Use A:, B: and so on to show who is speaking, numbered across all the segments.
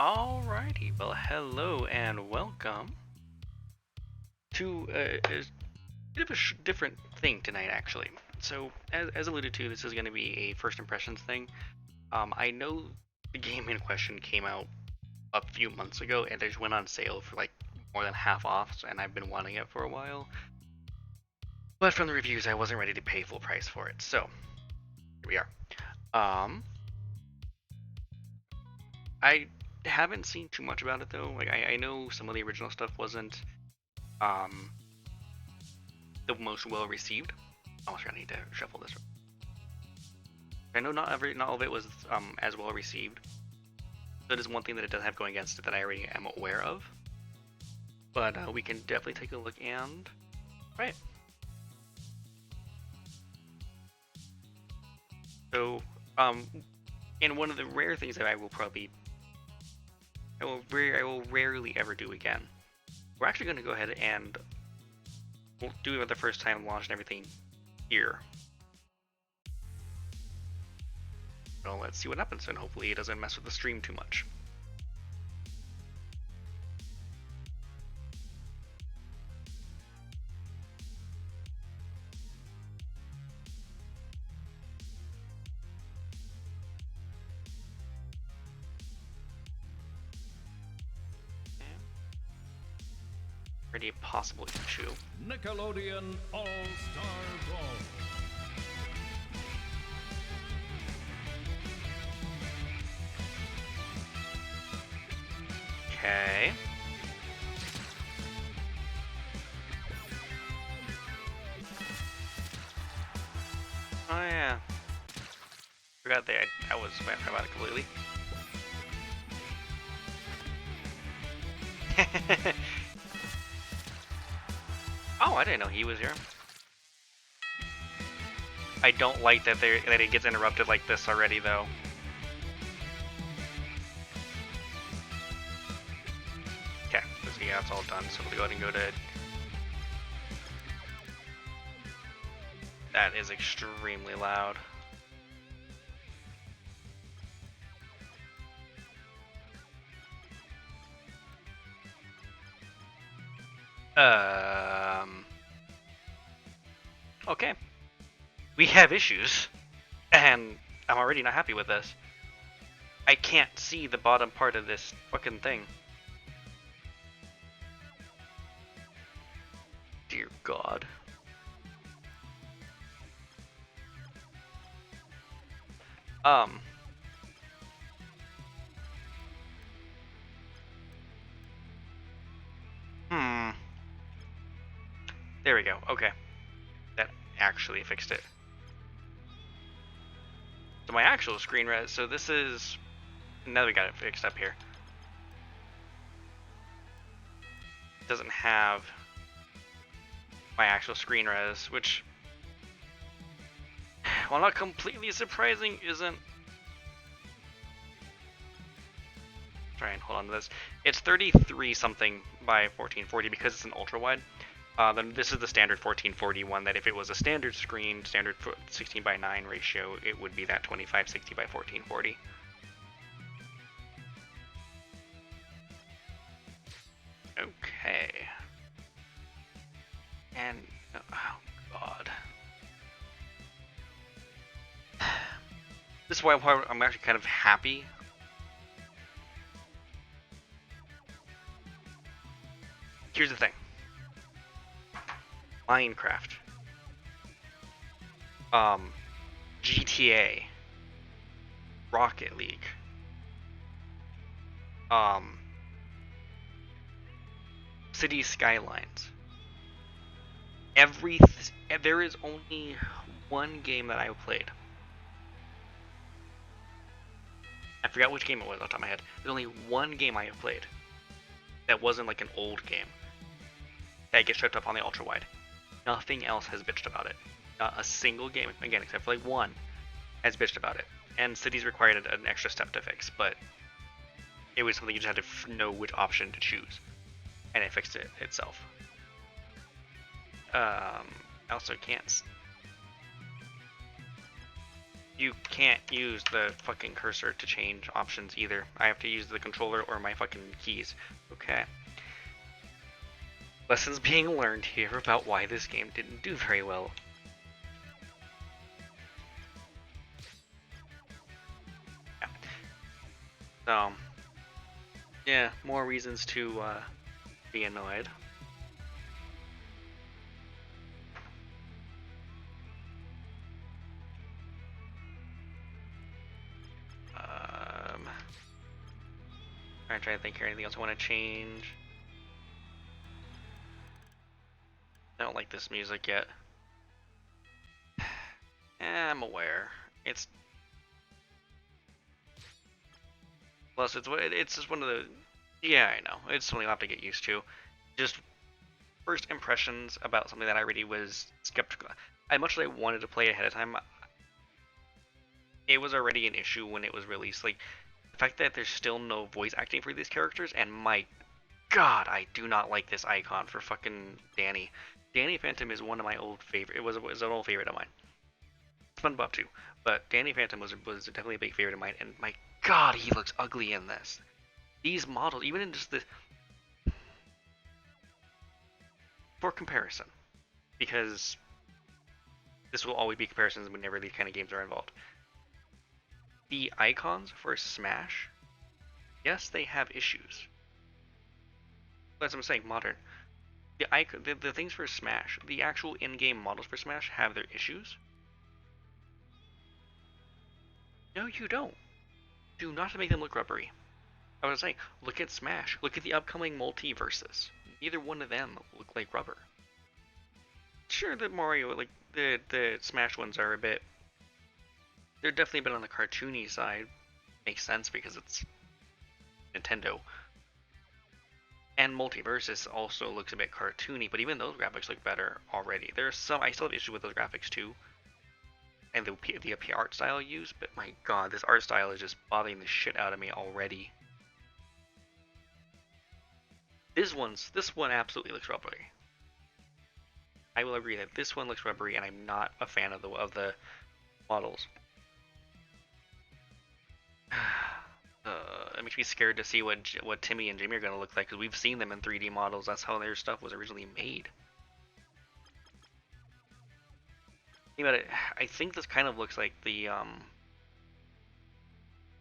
A: Alrighty, well, hello and welcome to a bit of a different thing tonight, actually. So, as alluded to, this is going to be a first impressions thing. I know the game in question came out a few months ago and it just went on sale for like more than half off, and I've been wanting it for a while. But from the reviews, I wasn't ready to pay full price for it, so here we are. I haven't seen too much about it though. Like I know some of the original stuff wasn't um, the most well received. Oh, I need to shuffle this. I know not all of it was as well received. That is one thing that it does have going against it that I already am aware of. But we can definitely take a look and right. So and one of the rare things that I will rarely ever do again. We're actually going to go ahead and we'll do it the first time launch and everything here. So let's see what happens, and hopefully it doesn't mess with the stream too much. Pretty possible issue.
B: Nickelodeon All-Star Brawl.
A: Okay. Oh yeah. Forgot that I was went about it completely. Oh, I didn't know he was here. I don't like that it gets interrupted like this already, though. Okay, so yeah, that's all done. So we'll go ahead and go to. That is extremely loud. Okay. We have issues, and I'm already not happy with this. I can't see the bottom part of this fucking thing. Dear God. There we go. Okay. That actually fixed it. So my actual screen res, so this is, now that we got it fixed up here. It doesn't have my actual screen res, which, while not completely surprising, isn't. Try and hold on to this. It's 33 something by 1440 because it's an ultra wide. Then this is the standard 1440 one that if it was a standard screen, standard 16 by 9 ratio, it would be that 2560 by 1440. Okay. And, oh God. This is why I'm actually kind of happy. Here's the thing. Minecraft, GTA, Rocket League, City Skylines. There is only one game that I played. I forgot which game it was off the top of my head. There's only one game I have played that wasn't like an old game that gets shipped up on the ultra wide. Nothing else has bitched about it. Not a single game, again, except for like one, has bitched about it. And Cities required an extra step to fix, but it was something you just had to know which option to choose, and it fixed it itself. I also can't. you can't use the fucking cursor to change options either. I have to use the controller or my fucking keys. Okay. Lessons being learned here about why this game didn't do very well. Yeah. So, yeah, more reasons to be annoyed. I'm trying to think here. Anything else I want to change? I don't like this music yet. I'm aware. It's plus it's just one of the. Yeah, I know. It's something I'll have to get used to. Just first impressions about something that I already was skeptical. As much as I wanted to play ahead of time, it was already an issue when it was released. Like the fact that there's still no voice acting for these characters, and my God, I do not like this icon for fucking Danny. Danny Phantom is one of my old favorite. It was an old favorite of mine. SpongeBob too, but Danny Phantom was definitely a big favorite of mine. And my God, he looks ugly in this. These models, even in just the for comparison, because this will always be comparisons whenever these kind of games are involved. The icons for Smash, yes, they have issues. That's what I'm saying, modern. The things for Smash, the actual in-game models for Smash have their issues. No, you don't. Do not make them look rubbery. I was saying, look at Smash. Look at the upcoming multiverses. Neither one of them look like rubber. Sure, the Mario, like the Smash ones are a bit. They're definitely a bit on the cartoony side. Makes sense because it's Nintendo. And Multiversus also looks a bit cartoony, but even those graphics look better already. There's some I still have issues with those graphics too, and the art style used. But my God, this art style is just bothering the shit out of me already. This one absolutely looks rubbery. I will agree that this one looks rubbery, and I'm not a fan of the models. It makes me scared to see what Timmy and Jimmy are gonna look like because we've seen them in 3D models. That's how their stuff was originally made. Think about it. I think this kind of looks like the what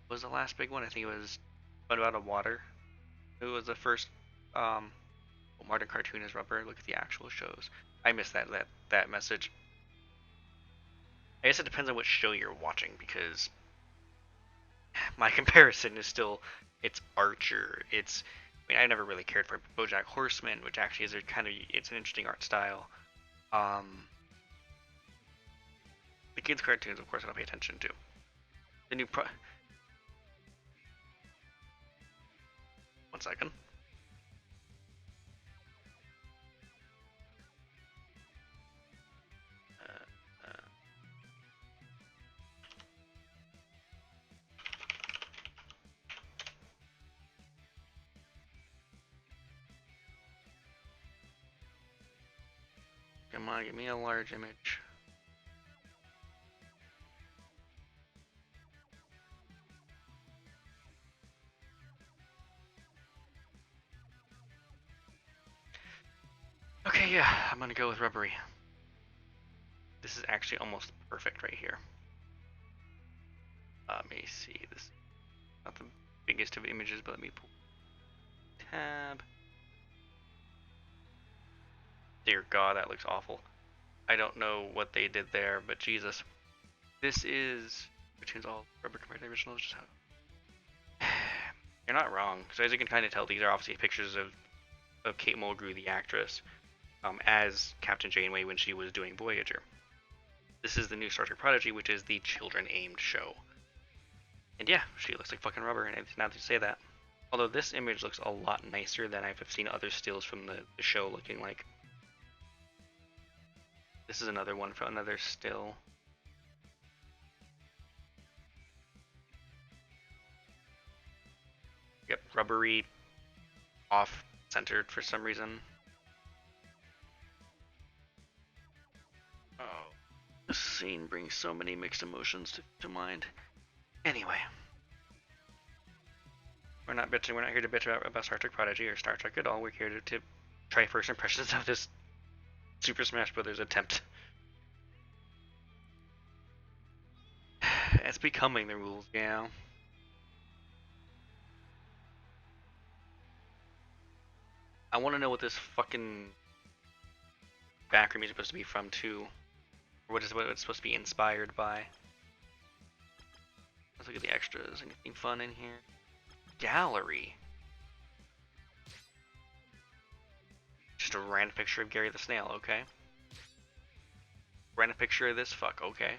A: was the last big one? I think it was Fun Out of Water. It was the first modern cartoon is rubber. Look at the actual shows. I missed that message. I guess it depends on which show you're watching because my comparison is still it's Archer. I never really cared for BoJack Horseman, which actually is it's an interesting art style. The kids' cartoons, of course, I don't pay attention to. The new one second. Come on, give me a large image. Okay, yeah, I'm gonna go with rubbery. This is actually almost perfect right here. Let me see. This is not the biggest of images, but let me pull tab. Dear God, that looks awful. I don't know what they did there, but Jesus. This is between all rubber compared to the original. Just how you're not wrong. So as you can kind of tell, these are obviously pictures of Kate Mulgrew, the actress, as Captain Janeway when she was doing Voyager. This is the new Star Trek Prodigy, which is the children-aimed show. And yeah, she looks like fucking rubber, and now that you say that. Although this image looks a lot nicer than I've seen other stills from the show looking like. This is another one for another still. Yep, rubbery, off-centered for some reason. Oh, scene brings so many mixed emotions to mind. Anyway, we're not here to bitch about Star Trek Prodigy or Star Trek at all. We're here to try first impressions of this Super Smash Brothers attempt. It's becoming the rules, yeah. I want to know what this fucking background music is supposed to be from too. Or what it's supposed to be inspired by. Let's look at the extras. Anything fun in here? Gallery. Just a random picture of Gary the Snail, okay. Random picture of this fuck, okay.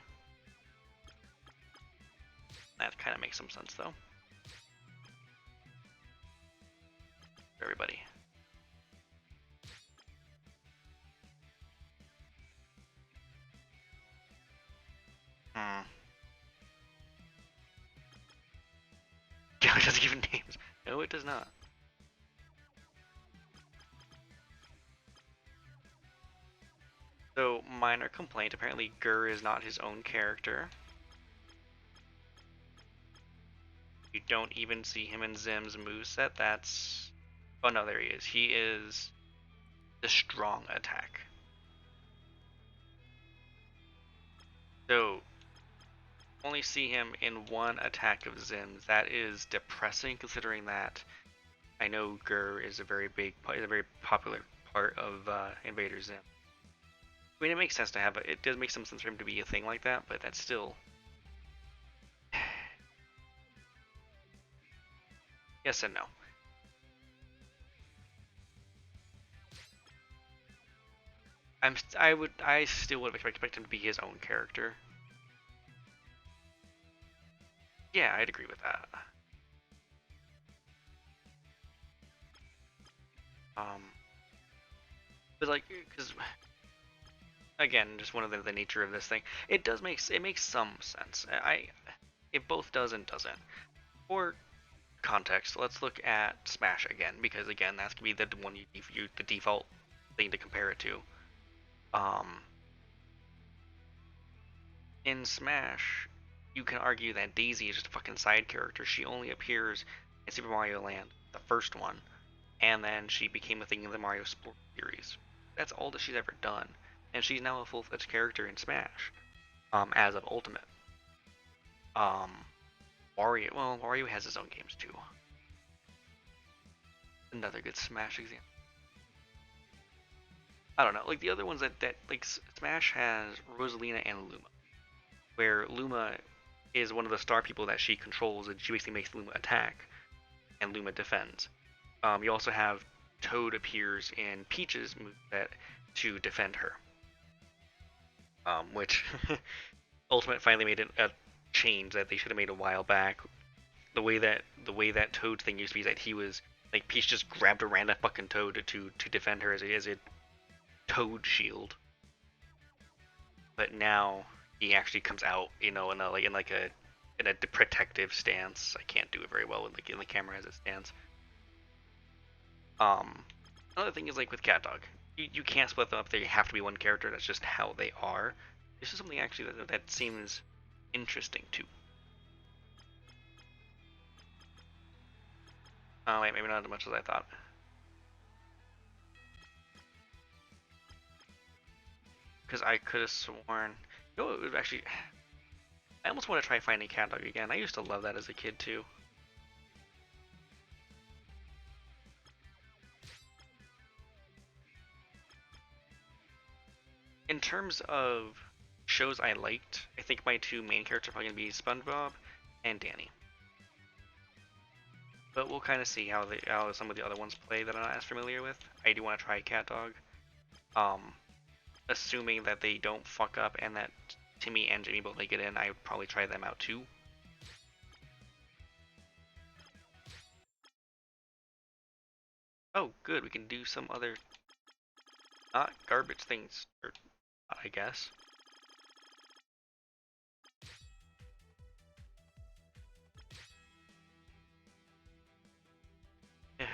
A: That kind of makes some sense though. For everybody. Gallery doesn't give names. No, it does not. So, minor complaint. Apparently, Gur is not his own character. You don't even see him in Zim's moveset. That's... Oh no, there he is. He is the strong attack. So, only see him in one attack of Zim's. That is depressing, considering that I know Gur is a very popular part of Invader Zim. I mean, it makes sense to have it. It does make some sense for him to be a thing like that, but that's still... Yes and no. I still would expect him to be his own character. Yeah, I'd agree with that. But like, because again, just one of the nature of this thing, it makes some sense. It both does and doesn't. For context, let's look at Smash again, because again, that's gonna be the one the default thing to compare it to. In Smash, you can argue that Daisy is just a fucking side character. She only appears in Super Mario Land, the first one, and then she became a thing in the Mario Sports series. That's all that she's ever done, and she's now a full-fledged character in Smash, as of Ultimate. Wario has his own games too. Another good Smash example. I don't know, like the other ones that like Smash has Rosalina and Luma, where Luma is one of the star people that she controls, and she basically makes Luma attack, and Luma defends. You also have Toad appears in Peach's moveset to defend her, which Ultimate finally made a change that they should have made a while back. The way that Toad thing used to be is that he was like Peach just grabbed a random fucking Toad to defend her as a Toad shield, but now he actually comes out, in a protective stance. I can't do it very well in the camera as it stands. Another thing is like with Cat Dog, you can't split them up. They have to be one character. That's just how they are. This is something actually that seems interesting too. Oh wait, maybe not as much as I thought. Because I could have sworn, it was actually. I almost want to try finding Cat Dog again. I used to love that as a kid too. In terms of shows I liked, I think my two main characters are probably going to be SpongeBob and Danny. But we'll kind of see how some of the other ones play that I'm not as familiar with. I do want to try Cat Dog. Assuming that they don't fuck up and that Timmy and Jimmy both make it in, I would probably try them out too. Oh, good, we can do some other not garbage things, or I guess. Ew.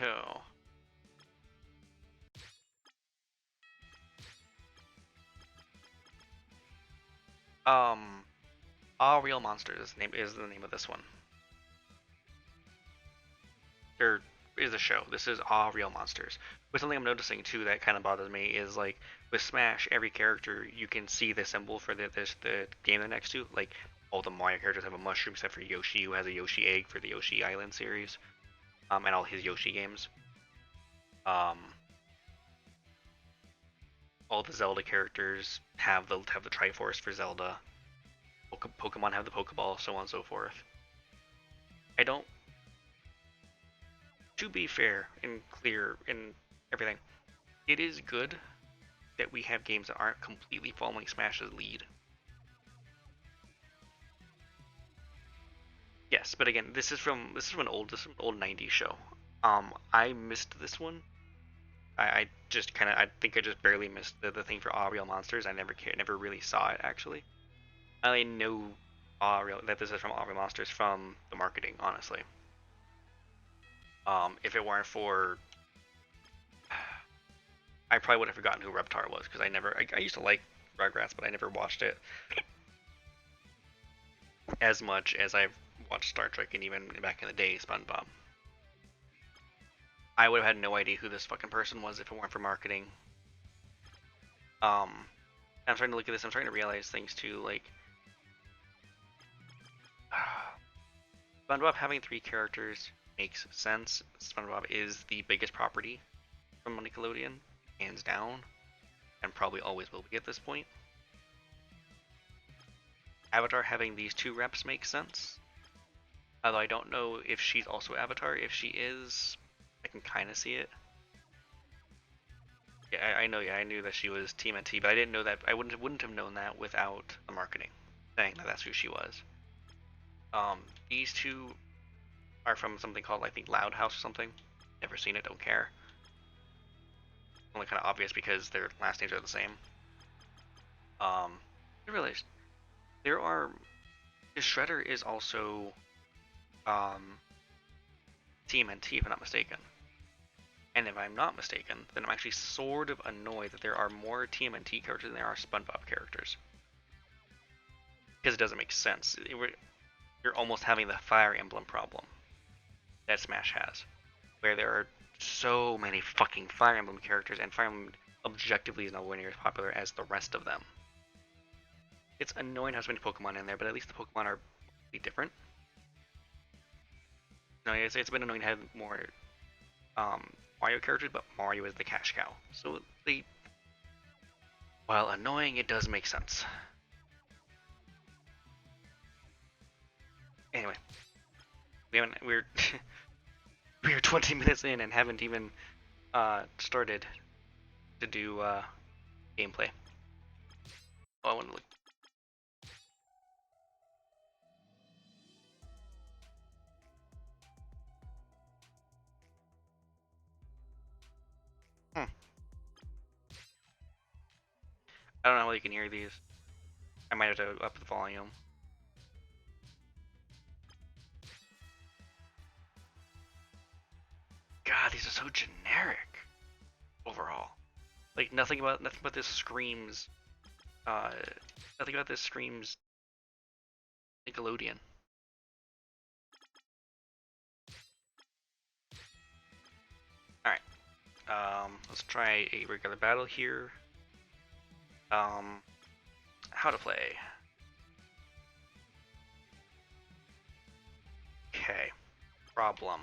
A: All Real Monsters is the name of this one. There is a show. This is All Real Monsters. But something I'm noticing too that kind of bothers me is like with Smash, every character you can see the symbol for the game they're next to. Like all the Mario characters have a mushroom except for Yoshi, who has a Yoshi egg for the Yoshi Island series, and all his Yoshi games. Um, all the Zelda characters have the Triforce for Zelda. Pokemon have the Pokeball, so on and so forth. I don't. To be fair and clear in everything, it is good that we have games that aren't completely following Smash's lead. Yes, but again, this is from an old 90s show. I missed this one. I just kind of I think I just barely missed the thing for All Real Monsters. I never really saw it actually. I know that this is from All Real Monsters from the marketing, honestly. If it weren't for, I probably would have forgotten who Reptar was because I used to like Rugrats, but I never watched it as much as I've watched Star Trek and even back in the day SpongeBob. I would have had no idea who this fucking person was if it weren't for marketing. I'm starting to look at this. I'm starting to realize things too, like SpongeBob having 3 characters makes sense. SpongeBob is the biggest property from Nickelodeon, hands down, and probably always will be at this point. Avatar having these 2 reps makes sense. Although I don't know if she's also Avatar. If she is, I can kind of see it. Yeah, I know. Yeah, I knew that she was TMNT, but I didn't know that. I wouldn't have known that without the marketing saying that that's who she was. These 2 are from something called, I think, Loud House or something. Never seen it, don't care. Only kind of obvious because their last names are the same. I realized there are. The Shredder is also TMNT, if I'm not mistaken. And if I'm not mistaken, then I'm actually sort of annoyed that there are more TMNT characters than there are SpongeBob characters. Because it doesn't make sense. You're almost having the Fire Emblem problem that Smash has, where there are so many fucking Fire Emblem characters, and Fire Emblem objectively is nowhere near as popular as the rest of them. It's annoying how so many Pokemon in there, but at least the Pokemon are different. No, it's been annoying to have more Mario characters, but Mario is the cash cow. So while annoying, it does make sense. Anyway, we're we're 20 minutes in and haven't even started to do gameplay. Oh, I want to look. I don't know how you can hear these. I might have to up the volume. God, these are so generic overall. Like nothing about this screams. Uh, Nothing about this screams Nickelodeon. All right. Let's try a regular battle here. How to play. Okay. Problem.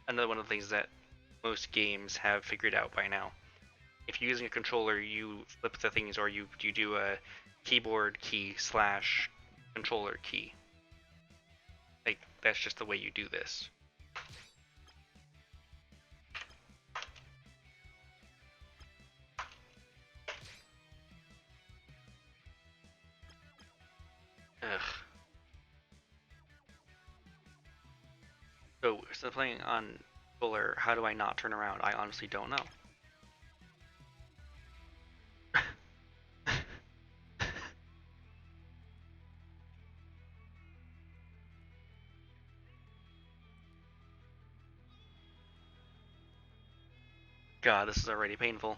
A: Another one of the things that most games have figured out by now. If you're using a controller, you flip the things, or you do a keyboard key / controller key. Like, that's just the way you do this. Ugh. So, instead of playing on controller, how do I not turn around? I honestly don't know. God, this is already painful.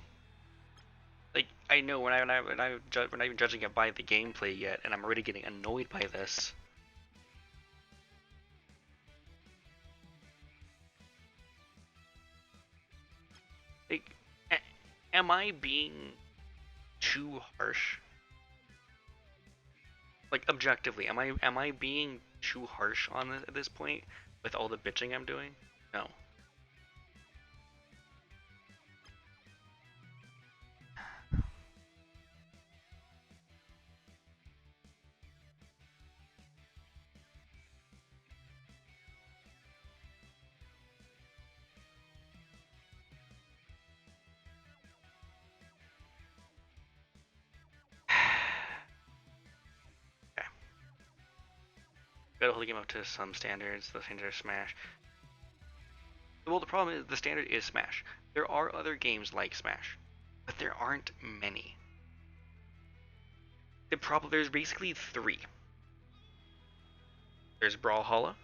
A: Like, I know we're not even judging it by the gameplay yet, and I'm already getting annoyed by this. Like, am I being too harsh? Like objectively, am I being too harsh on this at this point with all the bitching I'm doing? No. Okay. Gotta hold the game up to some standards. The standards are Smash. Well, the problem is the standard is Smash. There are other games like Smash, but there aren't many. There's basically three. There's Brawlhalla,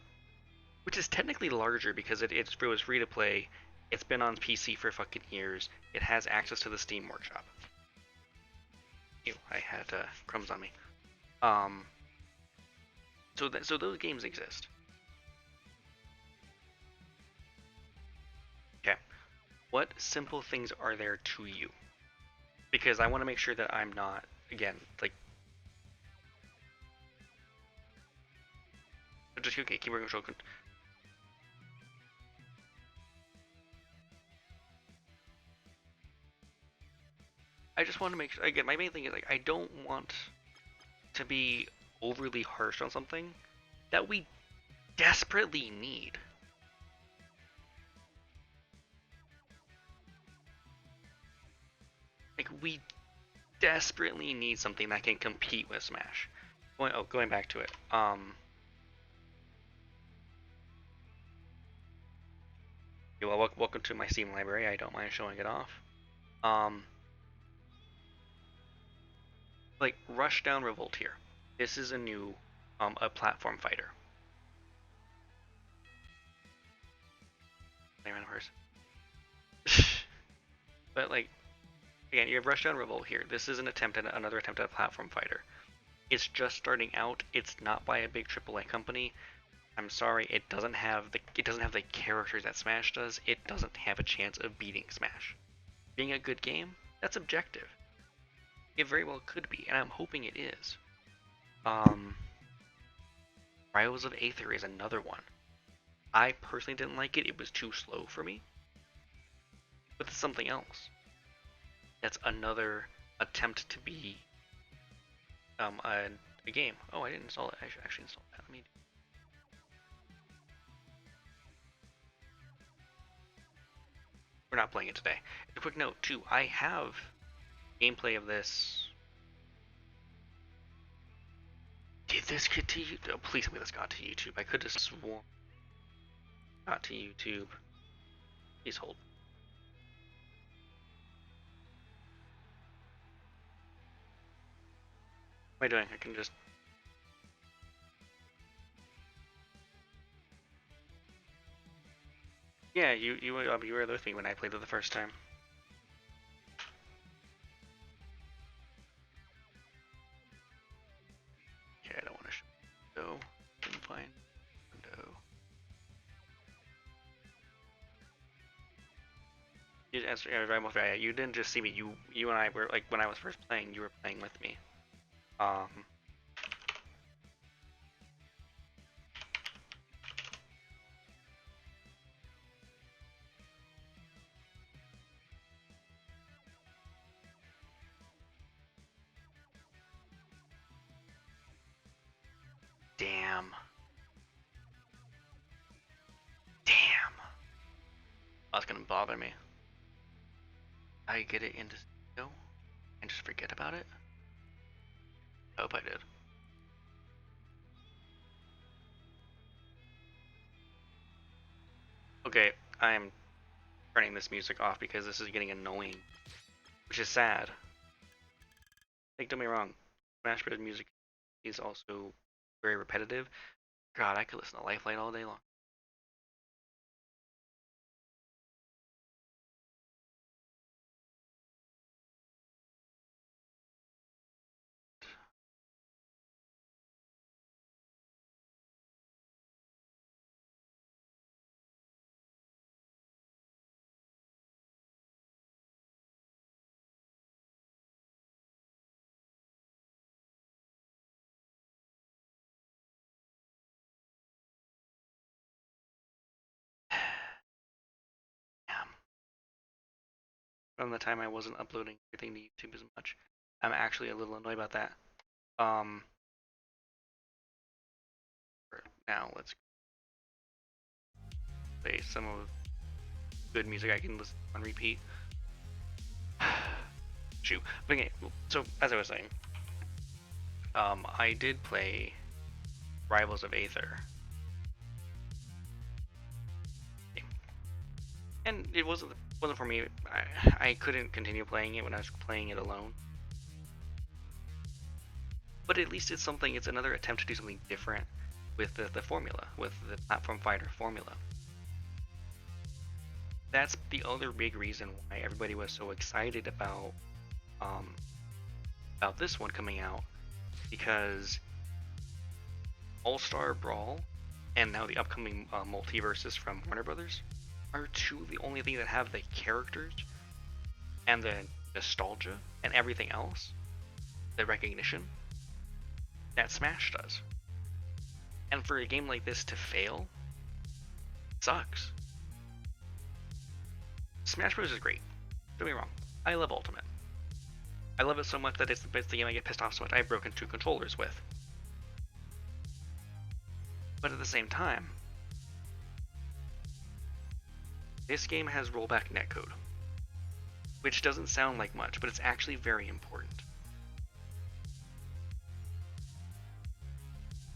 A: which is technically larger because it was free to play. It's been on PC for fucking years. It has access to the Steam Workshop. Ew, I had crumbs on me. Um, so those games exist. Okay. What simple things are there to you? Because I want to make sure that I'm not, again, like, just okay, keyboard control. I just want to make sure, again, my main thing is, like, I don't want to be overly harsh on something that we desperately need. Like, we desperately need something that can compete with Smash. Going back to it. Well, welcome to my Steam library. I don't mind showing it off. Um, like Rushdown Revolt here. This is a new, a platform fighter. Random person. But like, again, you have Rushdown Revolt here. This is another attempt at a platform fighter. It's just starting out. It's not by a big AAA company. I'm sorry, it doesn't have the characters that Smash does. It doesn't have a chance of beating Smash. Being a good game, that's objective. It very well could be, and I'm hoping it is. Trials of Aether is another one. I personally didn't like it. It was too slow for me. But it's something else. That's another attempt to be a game. Oh, I didn't install it. I should actually install that. Let me. We're not playing it today. A quick note too. I have gameplay of this. Did this get to YouTube? Oh, please tell me this got to YouTube. I could have sworn got to YouTube. Please hold. What am I doing? I can just. Yeah, you were with me when I played it the first time. Okay, I don't want to show. Couldn't find window. You didn't just see me. You and I were like when I was first playing. You were playing with me. Um. Damn. Damn. That's gonna bother me. I get it into Studio and just forget about it. I hope I did. Okay, I'm turning this music off because this is getting annoying, which is sad. Like, don't get me wrong, Smash Bros. Music is also very repetitive. God, I could listen to Lifeline all day long. from the time I wasn't uploading everything to YouTube as much. I'm actually a little annoyed about that. Um, now let's play some of good music I can listen on repeat. Shoot. But okay, so as I was saying, I did play Rivals of Aether. And it wasn't for me. I couldn't continue playing it when I was playing it alone. But at least it's something. It's another attempt to do something different with the formula, with the platform fighter formula. That's the other big reason why everybody was so excited about this one coming out, because All-Star Brawl and now the upcoming multiverses from Warner Brothers are two of the only things that have the characters and the nostalgia and everything else, the recognition, that Smash does. And for a game like this to fail sucks. Smash Bros is great. Don't get me wrong. I love Ultimate. I love it so much that it's the game I get pissed off so much I've broken 2 controllers with. But at the same time, this game has rollback netcode, which doesn't sound like much, but it's actually very important.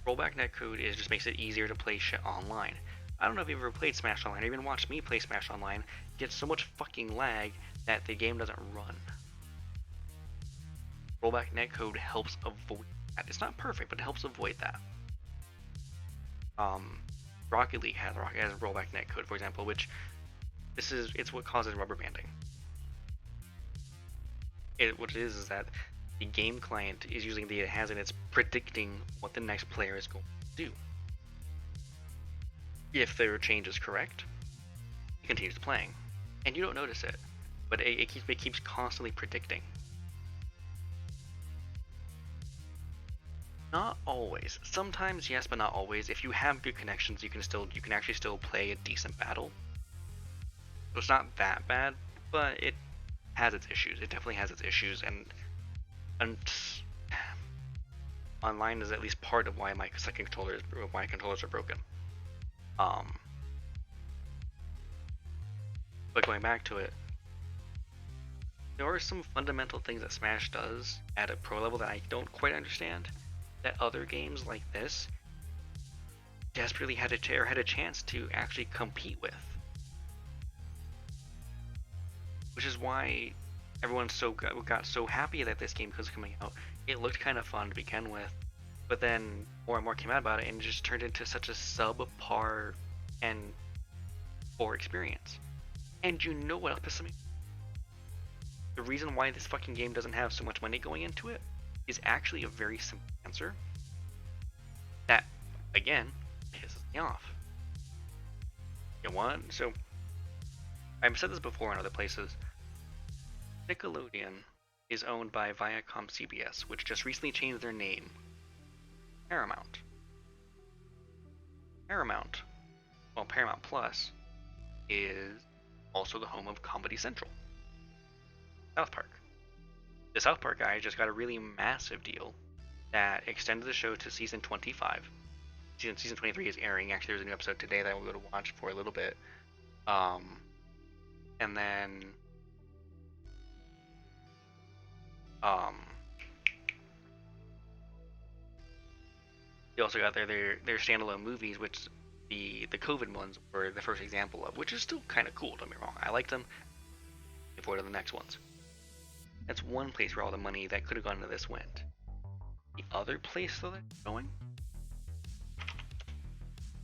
A: Rollback netcode just makes it easier to play shit online. I don't know if you've ever played Smash Online or even watched me play Smash Online. It gets so much fucking lag that the game doesn't run. Rollback netcode helps avoid that. It's not perfect, but it helps avoid that. Rocket League has rollback netcode, for example, which it's what causes rubber banding. What it is that the game client is using the it has and it's predicting what the next player is going to do. If their change is correct, it continues playing, and you don't notice it, but it keeps constantly predicting. Not always. Sometimes yes, but not always. If you have good connections, you can actually still play a decent battle. So it's not that bad, but it has its issues. It definitely has its issues, and online is at least part of why my controllers are broken. But going back to it, there are some fundamental things that Smash does at a pro level that I don't quite understand, that other games like this desperately had a chance to actually compete with. Which is why everyone got so happy that this game was coming out. It looked kind of fun to begin with, but then more and more came out about it, and it just turned into such a subpar and poor experience. And you know what else pisses me? The reason why this fucking game doesn't have so much money going into it is actually a very simple answer that, again, pisses me off. You want? So, I've said this before in other places. Nickelodeon is owned by Viacom CBS, which just recently changed their name. Paramount. Paramount Plus is also the home of Comedy Central. South Park. The South Park guy just got a really massive deal that extended the show to season 25. Season 23 is airing. Actually, there's a new episode today that I will go to watch for a little bit. And then they also got their standalone movies, which the COVID ones were the first example of, which is still kind of cool, don't get me wrong. I like them. Looking forward to the next ones. That's one place where all the money that could have gone into this went. The other place, though, that's going?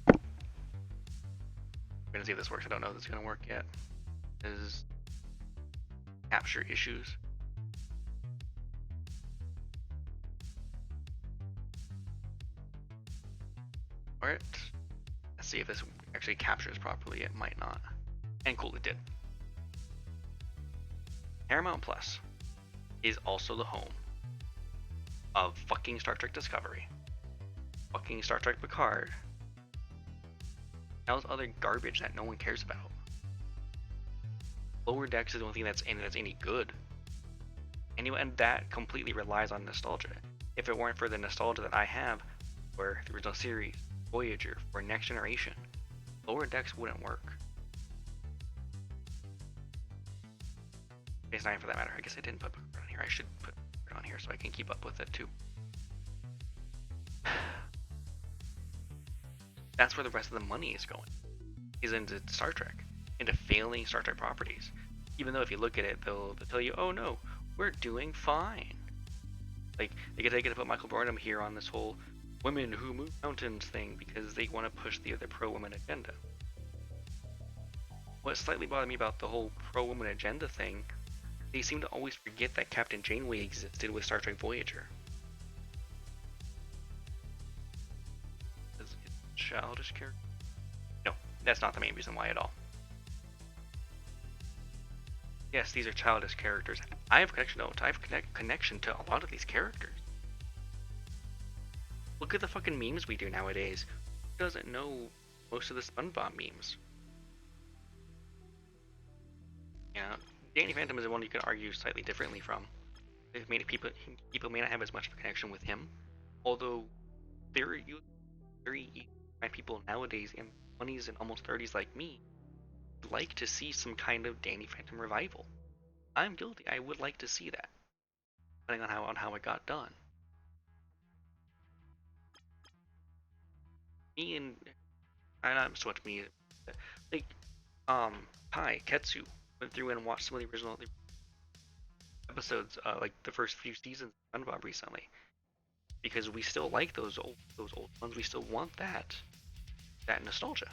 A: We're gonna see if this works. I don't know if it's gonna work yet. Is capture issues. Alright. Let's see if this actually captures properly. It might not. And cool, it did. Paramount Plus is also the home of fucking Star Trek Discovery, fucking Star Trek Picard, that was other garbage that no one cares about. Lower Decks is the only thing that's any good. And that completely relies on nostalgia. If it weren't for the nostalgia that I have for the original series, Voyager, for Next Generation, Lower Decks wouldn't work. It's 9 for that matter. I guess I didn't put it on here. I should put it on here so I can keep up with it too. That's where the rest of the money is going. Is into Star Trek, into failing Star Trek properties. Even though if you look at it, they'll tell you, oh no, we're doing fine. Like, they get to put Michael Burnham here on this whole women who move mountains thing because they want to push the pro-women agenda. What slightly bothered me about the whole pro-women agenda thing, they seem to always forget that Captain Janeway existed with Star Trek Voyager. Is it childish character? No, that's not the main reason why at all. Yes, these are childish characters. I have connection to a lot of these characters. Look at the fucking memes we do nowadays. Who doesn't know most of the SpongeBob memes? Yeah, Danny Phantom is the one you could argue slightly differently from. People may not have as much of a connection with him, although very people nowadays in 20s and almost 30s like me like to see some kind of Danny Phantom revival. I'm guilty. I would like to see that, depending on how it got done. Me and not so much me, like Kai Ketsu went through and watched some of the original episodes, like the first few seasons of SpongeBob recently, because we still like those old ones. We still want that nostalgia.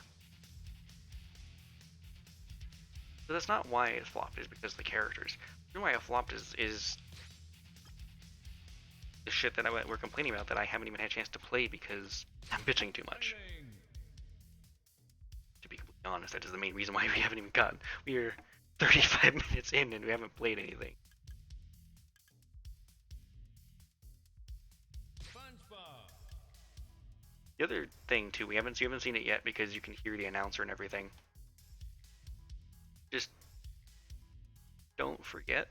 A: But that's not why it flopped. Is because of the characters. The reason why it flopped is the shit that we're complaining about that I haven't even had a chance to play because I'm bitching too much. To be completely honest, that is the main reason why we haven't even gotten. We're 35 minutes in and we haven't played anything. The other thing too, you haven't seen it yet because you can hear the announcer and everything. Just don't forget,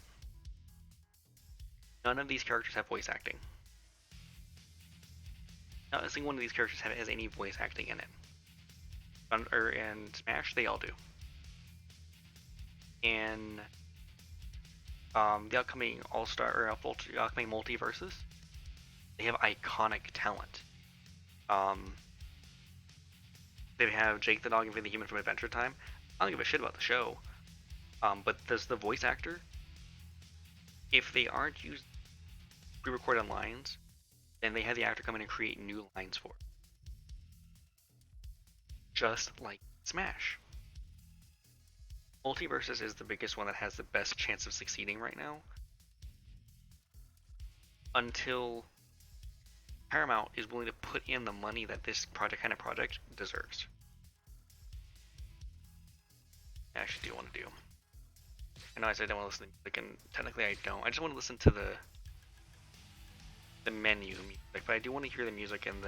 A: none of these characters have voice acting. Not a single one of these characters has any voice acting in it. In Smash, they all do. In the upcoming upcoming multiverses, they have iconic talent. They have Jake the Dog and Vin the Human from Adventure Time. I don't give a shit about the show. But does the voice actor, if they aren't used pre-recorded lines, then they have the actor come in and create new lines for it. Just like Smash. Multiverses is the biggest one that has the best chance of succeeding right now. Until Paramount is willing to put in the money that this kind of project deserves. I actually do want to do. I know I said I don't want to listen to music, and technically I don't. I just want to listen to the menu music, but I do want to hear the music in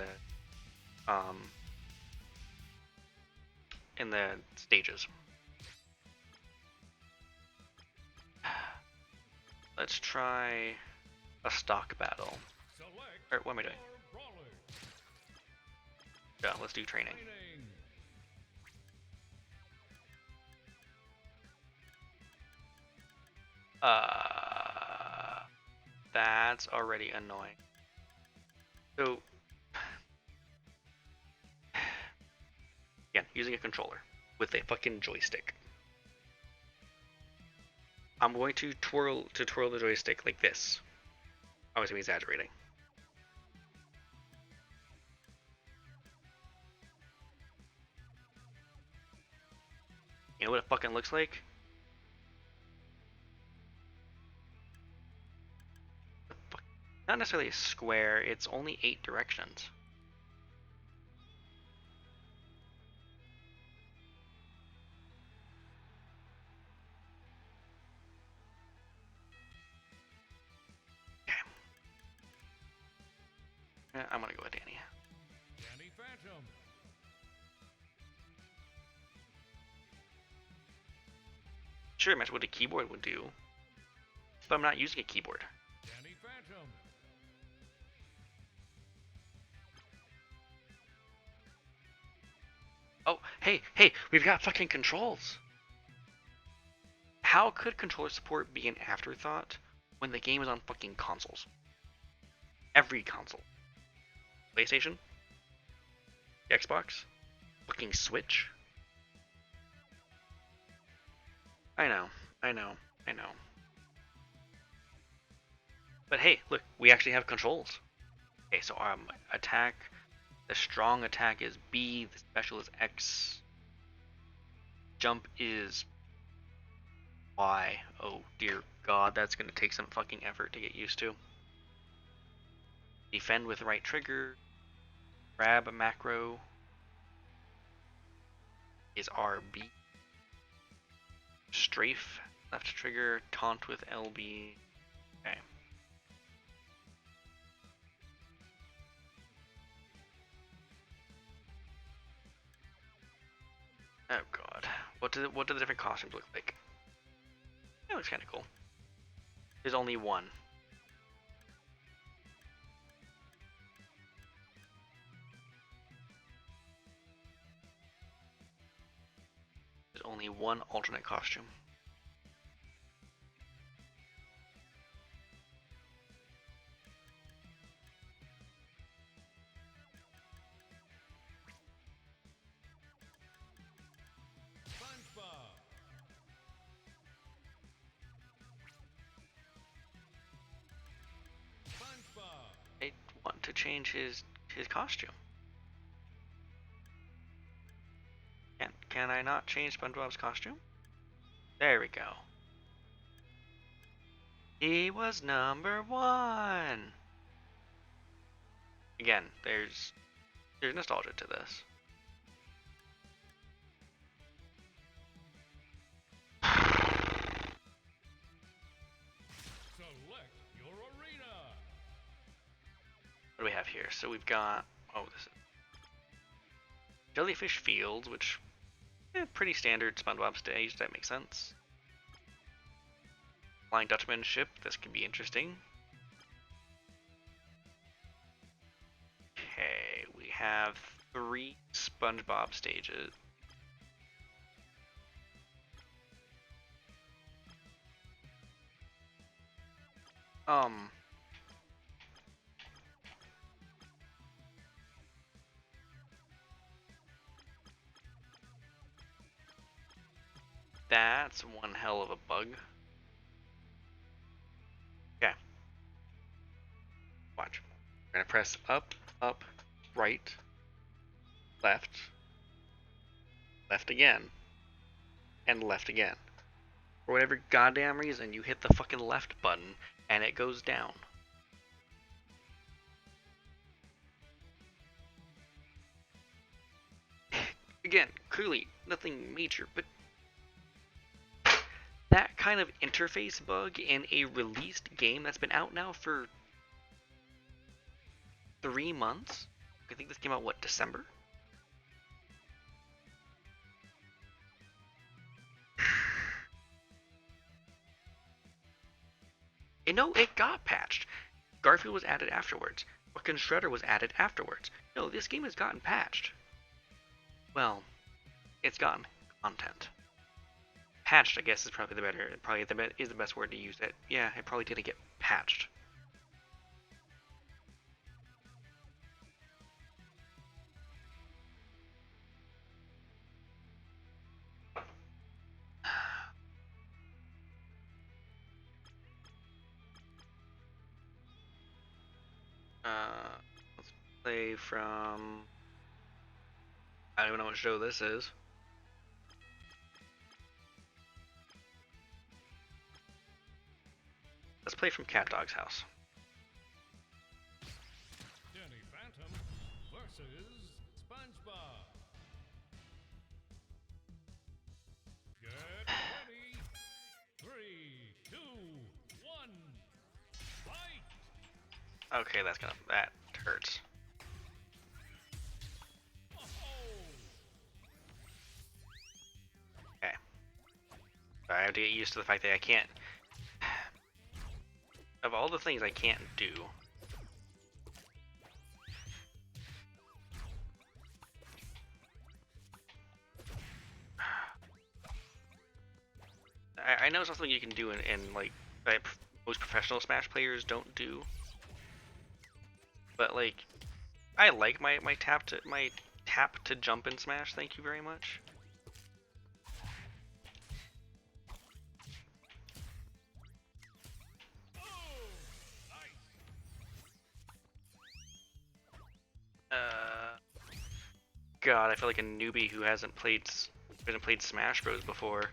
A: the stages. Let's try a stock battle. Or what am I doing? Yeah, let's do training. That's already annoying. So, again, using a controller with a fucking joystick. I'm going to twirl the joystick like this. Obviously, I'm exaggerating. You know what it fucking looks like? Not necessarily a square, it's only 8 directions. Okay. I'm gonna go with Danny.
B: Danny Phantom.
A: Sure, imagine what a keyboard would do, but I'm not using a keyboard.
B: Danny Phantom.
A: Oh, hey, we've got fucking controls. How could controller support be an afterthought when the game is on fucking consoles? Every console. PlayStation? Xbox? Fucking Switch? I know. But hey, look, we actually have controls. Okay, so attack, the strong attack is B, the special is X, jump is Y. Oh dear God, that's gonna take some fucking effort to get used to. Defend with right trigger, grab a macro is RB. Strafe, left trigger, taunt with LB. Okay. Oh God, what do the different costumes look like? That looks kind of cool. There's only one. There's only one alternate costume.
B: SpongeBob. SpongeBob.
A: I want to change his costume. Can I not change SpongeBob's costume? There we go. He was number one. Again, there's nostalgia to this.
B: Select your arena.
A: What do we have here? So we've got this is Jellyfish Fields, which pretty standard SpongeBob stage. That makes sense. Flying Dutchman ship. This could be interesting. Okay, we have 3 SpongeBob stages. That's one hell of a bug. Okay. Watch. We're gonna press up, right, left, left again, and left again. For whatever goddamn reason, you hit the fucking left button, and it goes down. Again, clearly nothing major, but that kind of interface bug in a released game that's been out now for 3 months? I think this came out, what, December? And no, it got patched. Garfield was added afterwards. Fucking Shredder was added afterwards. No, this game has gotten patched. Well, it's gotten content. Patched, I guess, is probably the better. Probably is the best word to use. It. Yeah, it probably didn't get patched. Let's play from. I don't even know what show this is. Let's play from Cat Dog's house.
B: Danny Phantom versus SpongeBob. Get ready. 3, 2, 1. Fight.
A: Okay, that hurts.
B: Oh.
A: Okay. I have to get used to the fact that I can't. Of all the things I can't do. I know something you can do in like that most professional Smash players don't do. But like, I like my tap to jump in Smash. Thank you very much. God, I feel like a newbie who hasn't played Smash Bros before.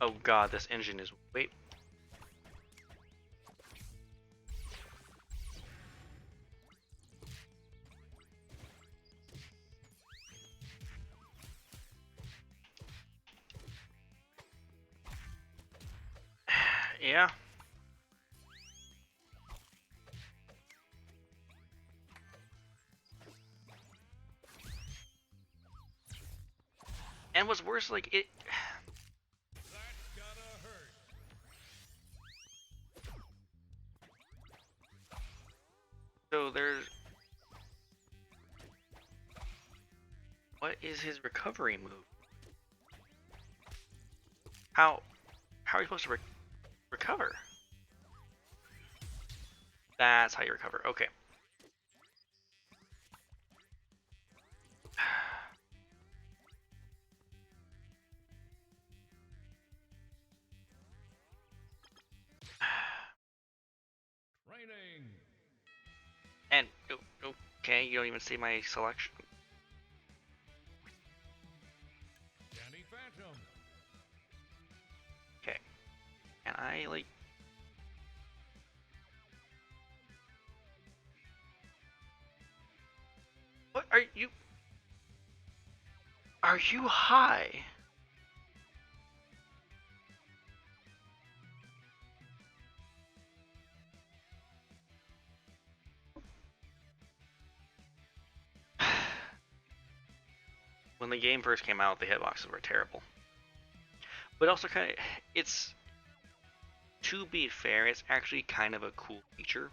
A: Oh God, this engine is way. Yeah. And what's worse, like it.
B: That's gotta hurt.
A: So there's. What is his recovery move? How are you supposed to recover? That's how you recover. Okay.
B: Training.
A: And okay, you don't even see my selection.
B: Danny Phantom.
A: Okay. And I like. What are you? Are you high? When the game first came out, the hitboxes were terrible. But also kind of, it's, to be fair, it's actually kind of a cool feature.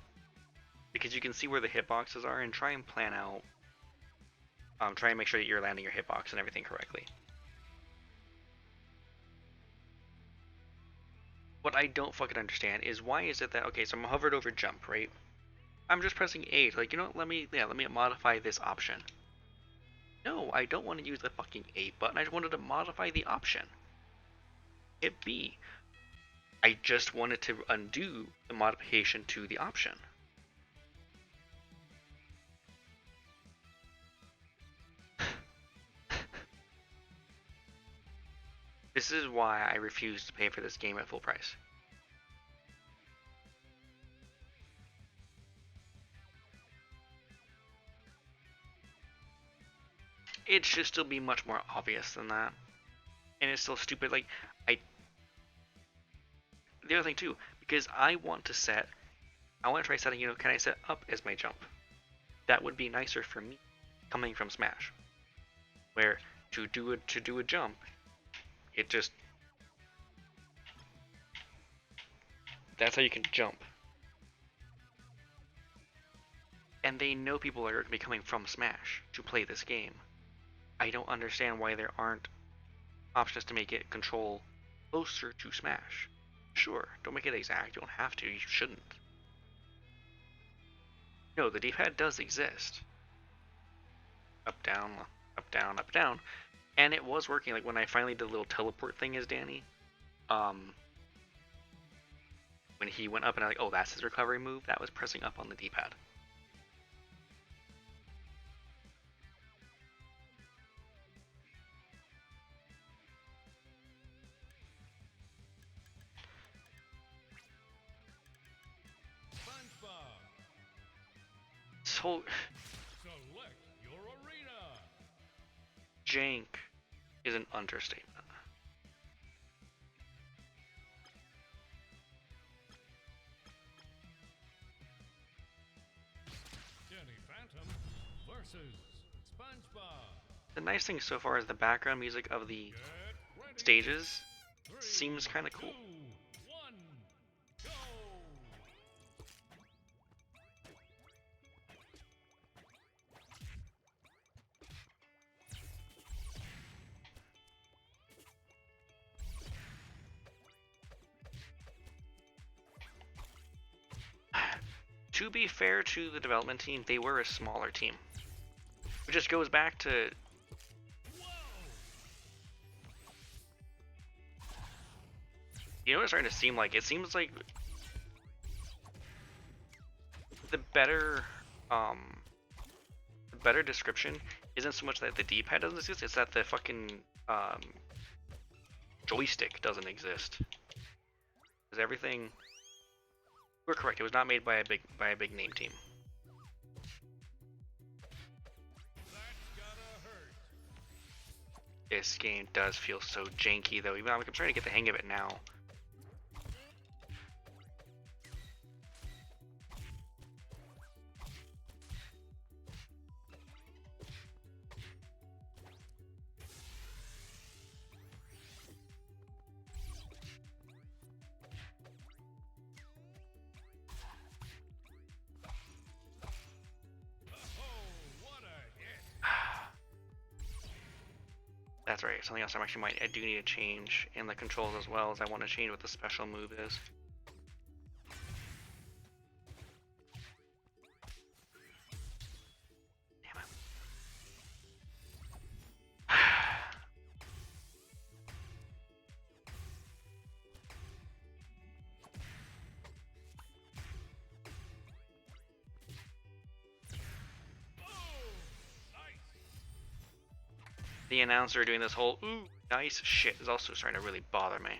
A: Because you can see where the hitboxes are and try and plan out, try and make sure that you're landing your hitbox and everything correctly. What I don't fucking understand is why is it that, okay, so I'm hovered over jump, right? I'm just pressing A, like, you know what, let me modify this option. No, I don't want to use the fucking A button, I just wanted to modify the option. Hit B. I just wanted to undo the modification to the option. This is why I refuse to pay for this game at full price. It should still be much more obvious than that. And it's still stupid. Like, the other thing too, because I want to try setting, can I set up as my jump? That would be nicer for me, coming from Smash. Where, to do a jump, it just, that's how you can jump. And they know people are going to be coming from Smash to play this game. I don't understand why there aren't options to make it control closer to Smash. Sure, don't make it exact, you don't have to, you shouldn't. No, the D-pad does exist. Up, down, up, down, up, down. And it was working, like when I finally did the little teleport thing as Danny. When he went up and I was like, oh, that's his recovery move, that was pressing up on the D-pad.
B: SpongeBob.
A: So,
B: Select your arena.
A: jank is an understatement.
B: Phantom versus SpongeBob.
A: The nice thing so far is the background music of the
B: Get ready.
A: stages
B: 3,
A: seems kind of cool.
B: 2, 1, go!
A: To be fair to the development team, they were a smaller team. It just goes back to you know what it's starting to seem like? It seems like the better description isn't so much that the D-pad doesn't exist, it's that the fucking joystick doesn't exist. Because everything we're correct, it was not made by a big name team.
B: That's gotta hurt.
A: This game does feel so janky though, even though I'm trying to get the hang of it now.
B: Oh, what a hit!
A: That's right, something else I do need to change in the controls as well, as I want to change what the special move is. Damn it.
B: Oh, nice!
A: The announcer doing this whole ooh nice shit is also starting to really bother me.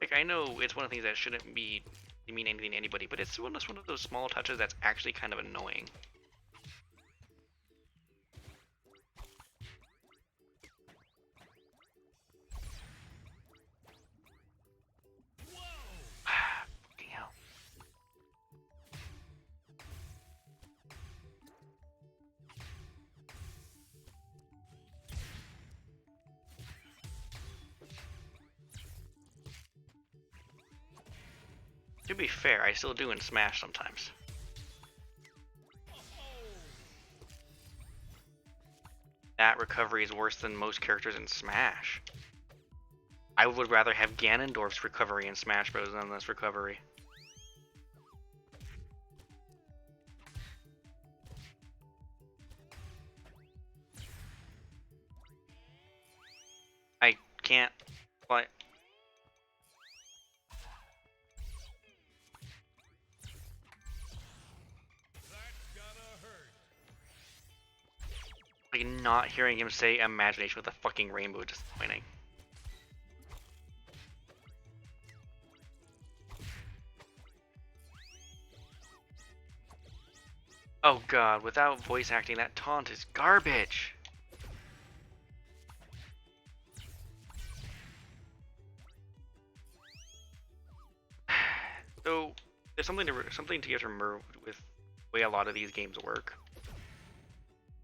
A: Like, I know it's one of the things that shouldn't be mean anything to anybody, but it's one of those small touches that's actually kind of annoying. Fucking hell. To be fair, I still do in Smash sometimes. That recovery is worse than most characters in Smash. I would rather have Ganondorf's recovery in Smash Bros. Than this recovery. I can't. What?
B: That's gotta hurt.
A: Like, not hearing him say imagination with a fucking rainbow just disappointing. Oh god, without voice acting, that taunt is garbage! So, there's something to get to remember with the way a lot of these games work.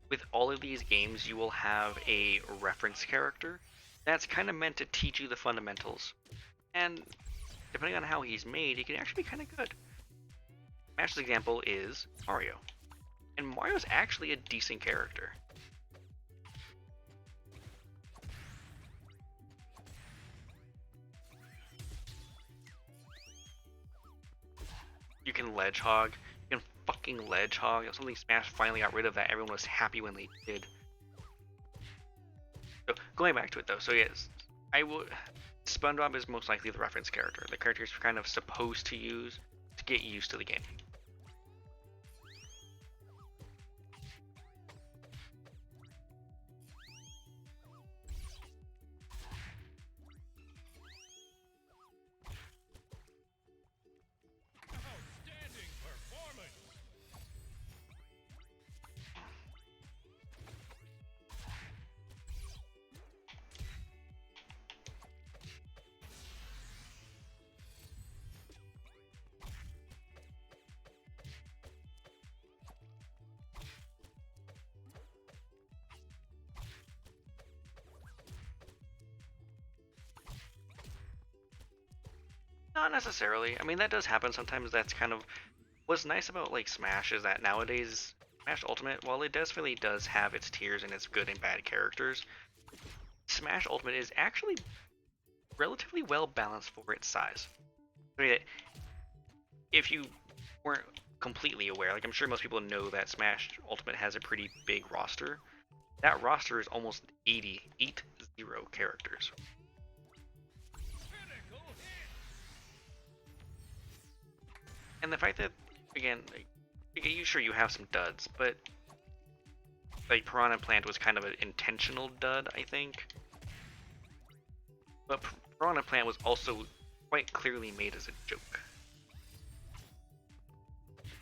A: With all of these games, you will have a reference character that's kind of meant to teach you the fundamentals. And depending on how he's made, he can actually be kind of good. Smash's example is Mario. And Mario's actually a decent character. You can ledge hog. You can fucking ledge hog. Something Smash finally got rid of that. Everyone was happy when they did. So going back to it though, so yes, I would. SpongeBob is most likely the reference character. The character you're kind of supposed to use to get used to the game.
B: Outstanding performance.
A: Not necessarily. I mean, that does happen sometimes. That's kind of what's nice about like Smash is that nowadays Smash Ultimate, while it really does have its tiers and its good and bad characters, Smash Ultimate is actually relatively well balanced for its size. I mean, if you weren't completely aware, like I'm sure most people know that Smash Ultimate has a pretty big roster. That roster is almost 80 characters.
B: Critical hit.
A: And the fact that, again, you sure you have some duds, but like Piranha Plant was kind of an intentional dud, I think. But Piranha Plant was also quite clearly made as a joke.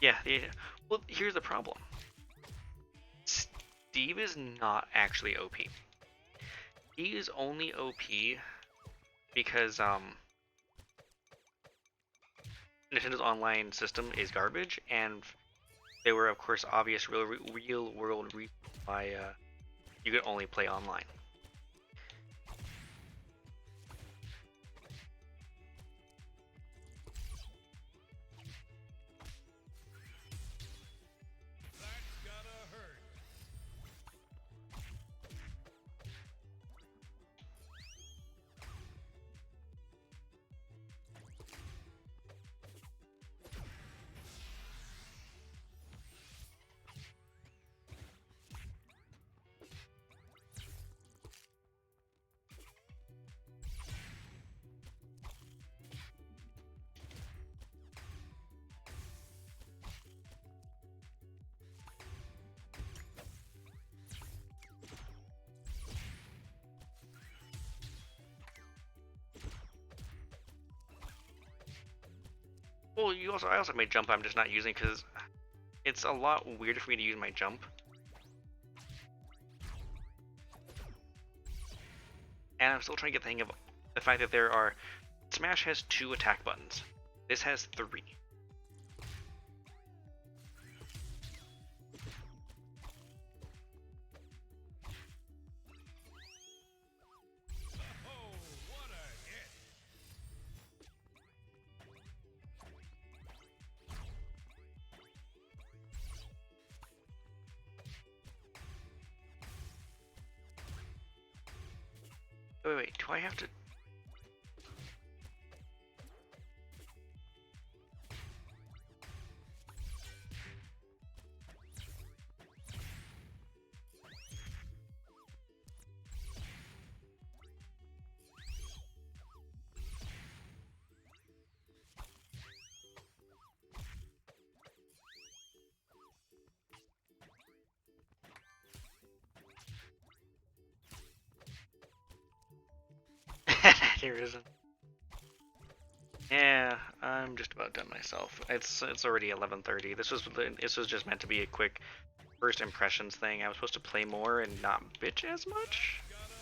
A: Yeah. Well, here's the problem. Steve is not actually OP. He is only OP because Nintendo's online system is garbage, and there were of course obvious real world reasons why you could only play online.
B: That's gotta hurt.
A: Well, I also made jump. I'm just not using because it's a lot weirder for me to use my jump. And I'm still trying to get the hang of the fact that Smash has 2 attack buttons. This has 3.
B: Oh, what a hit.
A: Wait, do I have to? Here isn't. Yeah, I'm just about done myself. It's already 11:30. This was just meant to be a quick first impressions thing. I was supposed to play more and not bitch as much.
B: Gotta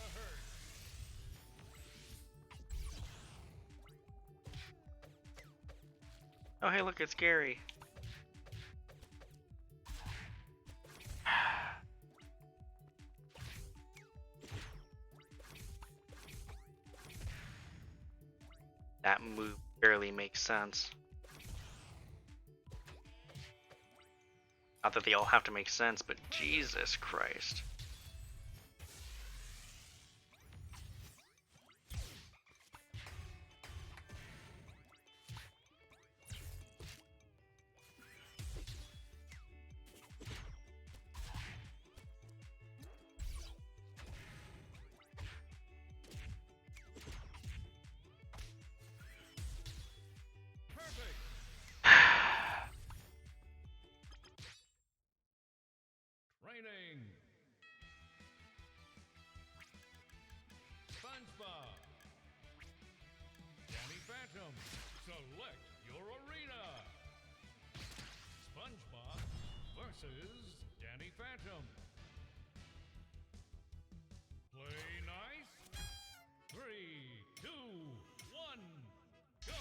B: hurt.
A: Oh hey, look, it's Gary. That move barely makes sense. Not that they all have to make sense, but Jesus Christ.
B: Perfect. Training. SpongeBob. Danny Phantom. Select your arena. SpongeBob versus Danny Phantom. Play nice. 3, 2, 1, go!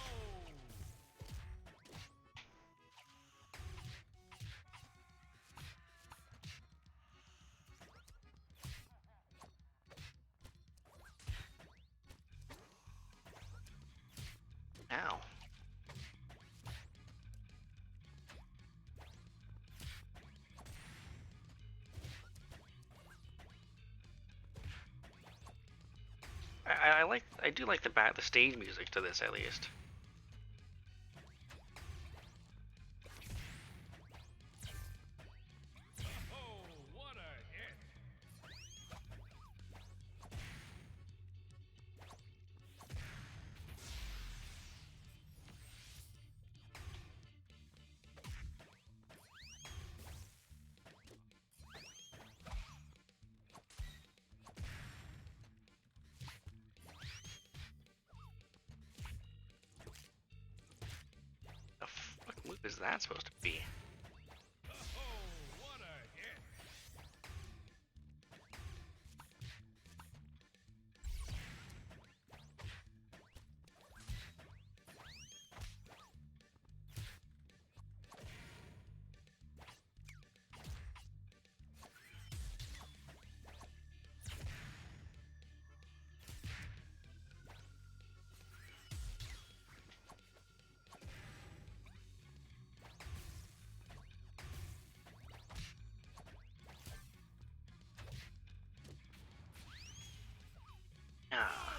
A: Ow. I do like the stage music to this at least.
B: Oh, what a hit!
A: The fuck move is that supposed to be?
B: Oh, what a hit!
A: Ah.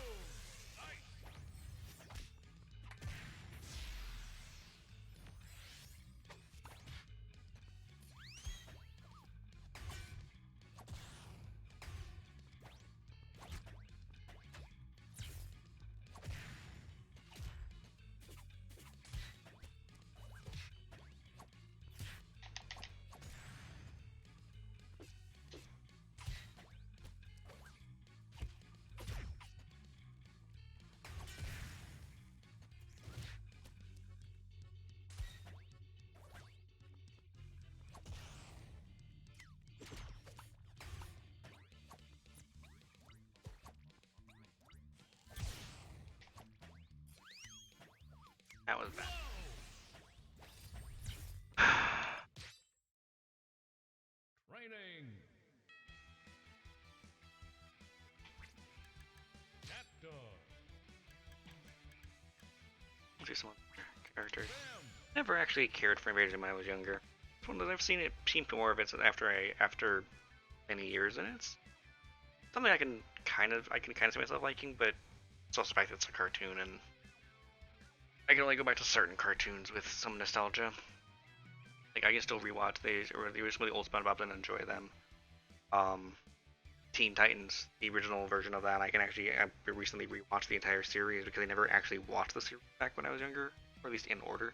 A: That was bad.
B: Training. Cat dog.
A: Do some characters.
B: Sam.
A: Never actually cared for Invasion when I was younger. It's one that I've seen more of it after many years, and it's something I can kind of see myself liking, but it's also the fact that it's a cartoon, and I can only go back to certain cartoons with some nostalgia. Like I can still rewatch some of the old SpongeBob and enjoy them. Teen Titans, the original version of that, I recently rewatched the entire series because I never actually watched the series back when I was younger, or at least in order,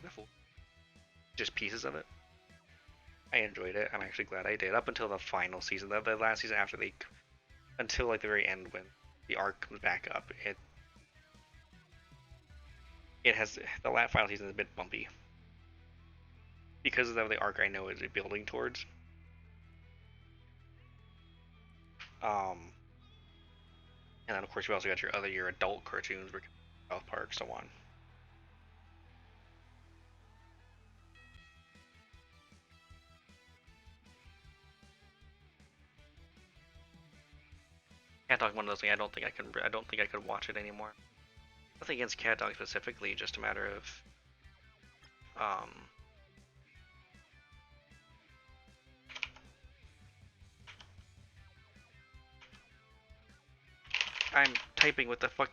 A: just pieces of it. I enjoyed it. I'm actually glad I did up until the final season, the last season until like the very end when the arc comes back up. It has the last final season is a bit bumpy because of the arc I know is building towards. And then of course you also got your adult cartoons, South Park, so on. Cat Dog, one of those things. I don't think I could watch it anymore. Nothing against Cat Dog specifically, just a matter of I'm typing with the fuck.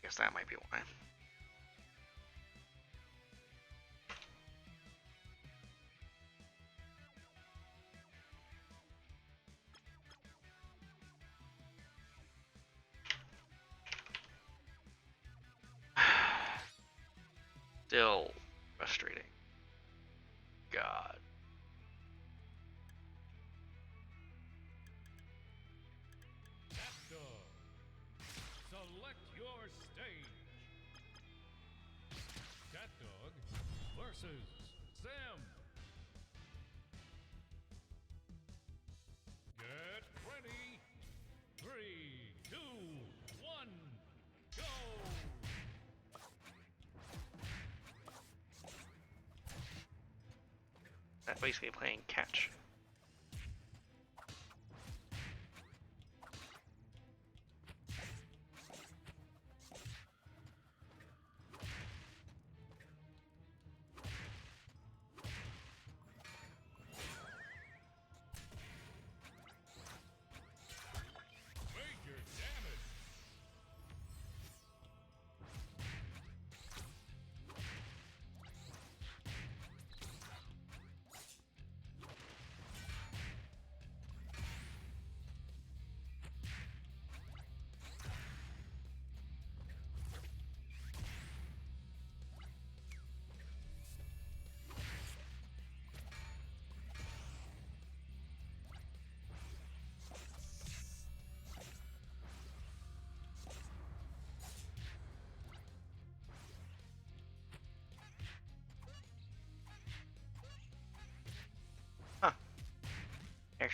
A: Guess that might be why. Still frustrating. God.
B: Cat dog. Select your stage. Cat dog versus Sam. Get ready. 3, 2, 1, go!
A: That's basically playing catch.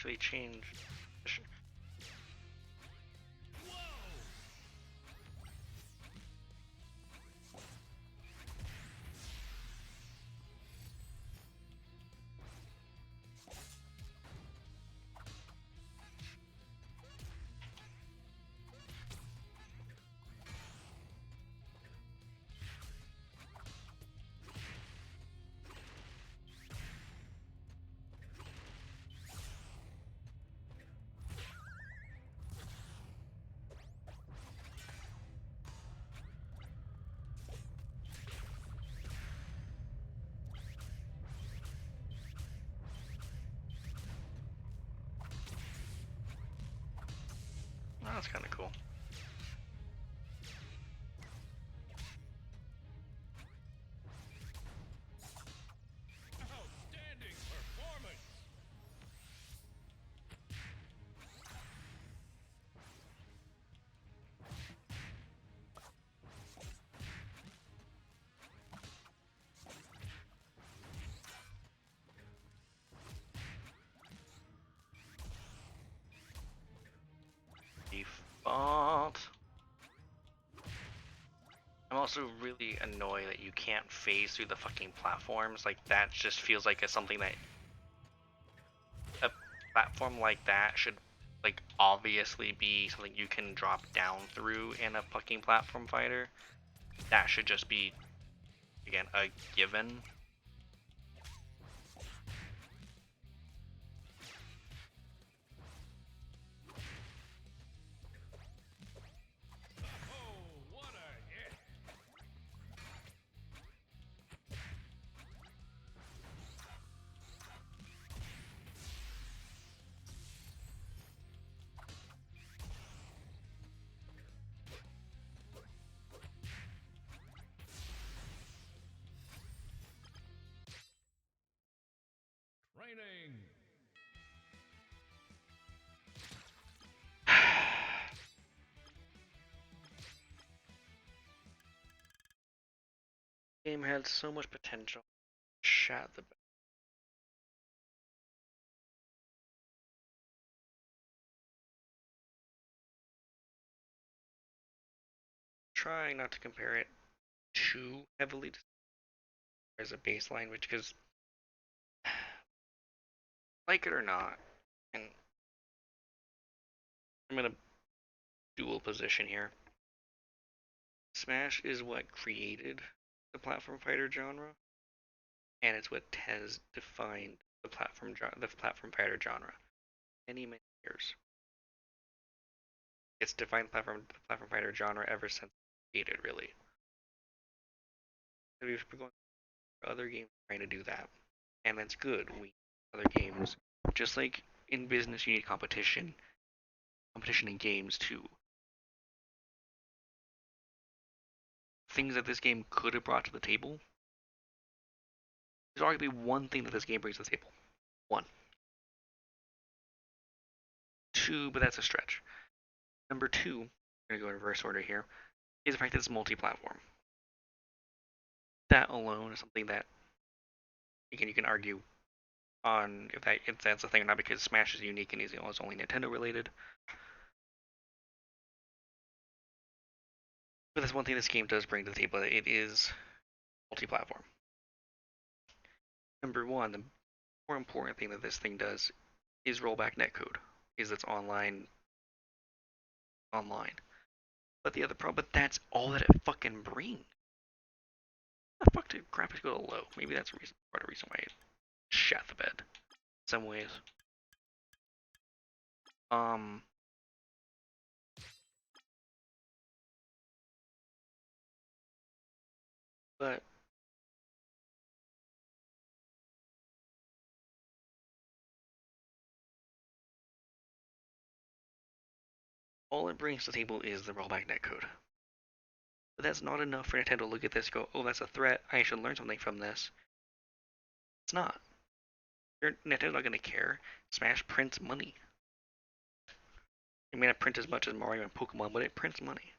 A: actually change. Oh, that's kind of cool.
B: Outstanding performance.
A: Default. I'm also really annoyed that you can't phase through the fucking platforms. Like, that just feels like it's something that a platform like that should, like, obviously be something you can drop down through in a fucking platform fighter. That should just be, again, a given.
B: Oh, what a hit. Training.
A: Game had so much potential. Shot the bed. Trying not to compare it too heavily to as a baseline, which because like it or not, and I'm gonna dual position here. Smash is what created the platform fighter genre, and it's what has defined the platform fighter genre many years. It's defined the platform fighter genre ever since it created, really. And we've been going for other games trying to do that, and that's good. We other games, just like in business, you need competition in games too. Things that this game could have brought to the table. There's arguably one thing that this game brings to the table. One. Two, but that's a stretch. Number two, I'm going to go in reverse order here, is the fact that it's multi-platform. That alone is something that, again, you can argue on if that's a thing or not, because Smash is unique and is only Nintendo related. But that's one thing this game does bring to the table. It is multi-platform. Number one, the more important thing that this thing does is rollback netcode. Is it's online. But the other problem, but that's all that it fucking brings. The fuck did graphics go to low? Maybe that's part of the reason why it shat the bed. In some ways. Um. But all it brings to the table is the rollback netcode. But that's not enough for Nintendo to look at this and go, oh, that's a threat. I should learn something from this. It's not. Nintendo's not going to care. Smash prints money. It may not print as much as Mario and Pokemon, but it prints money.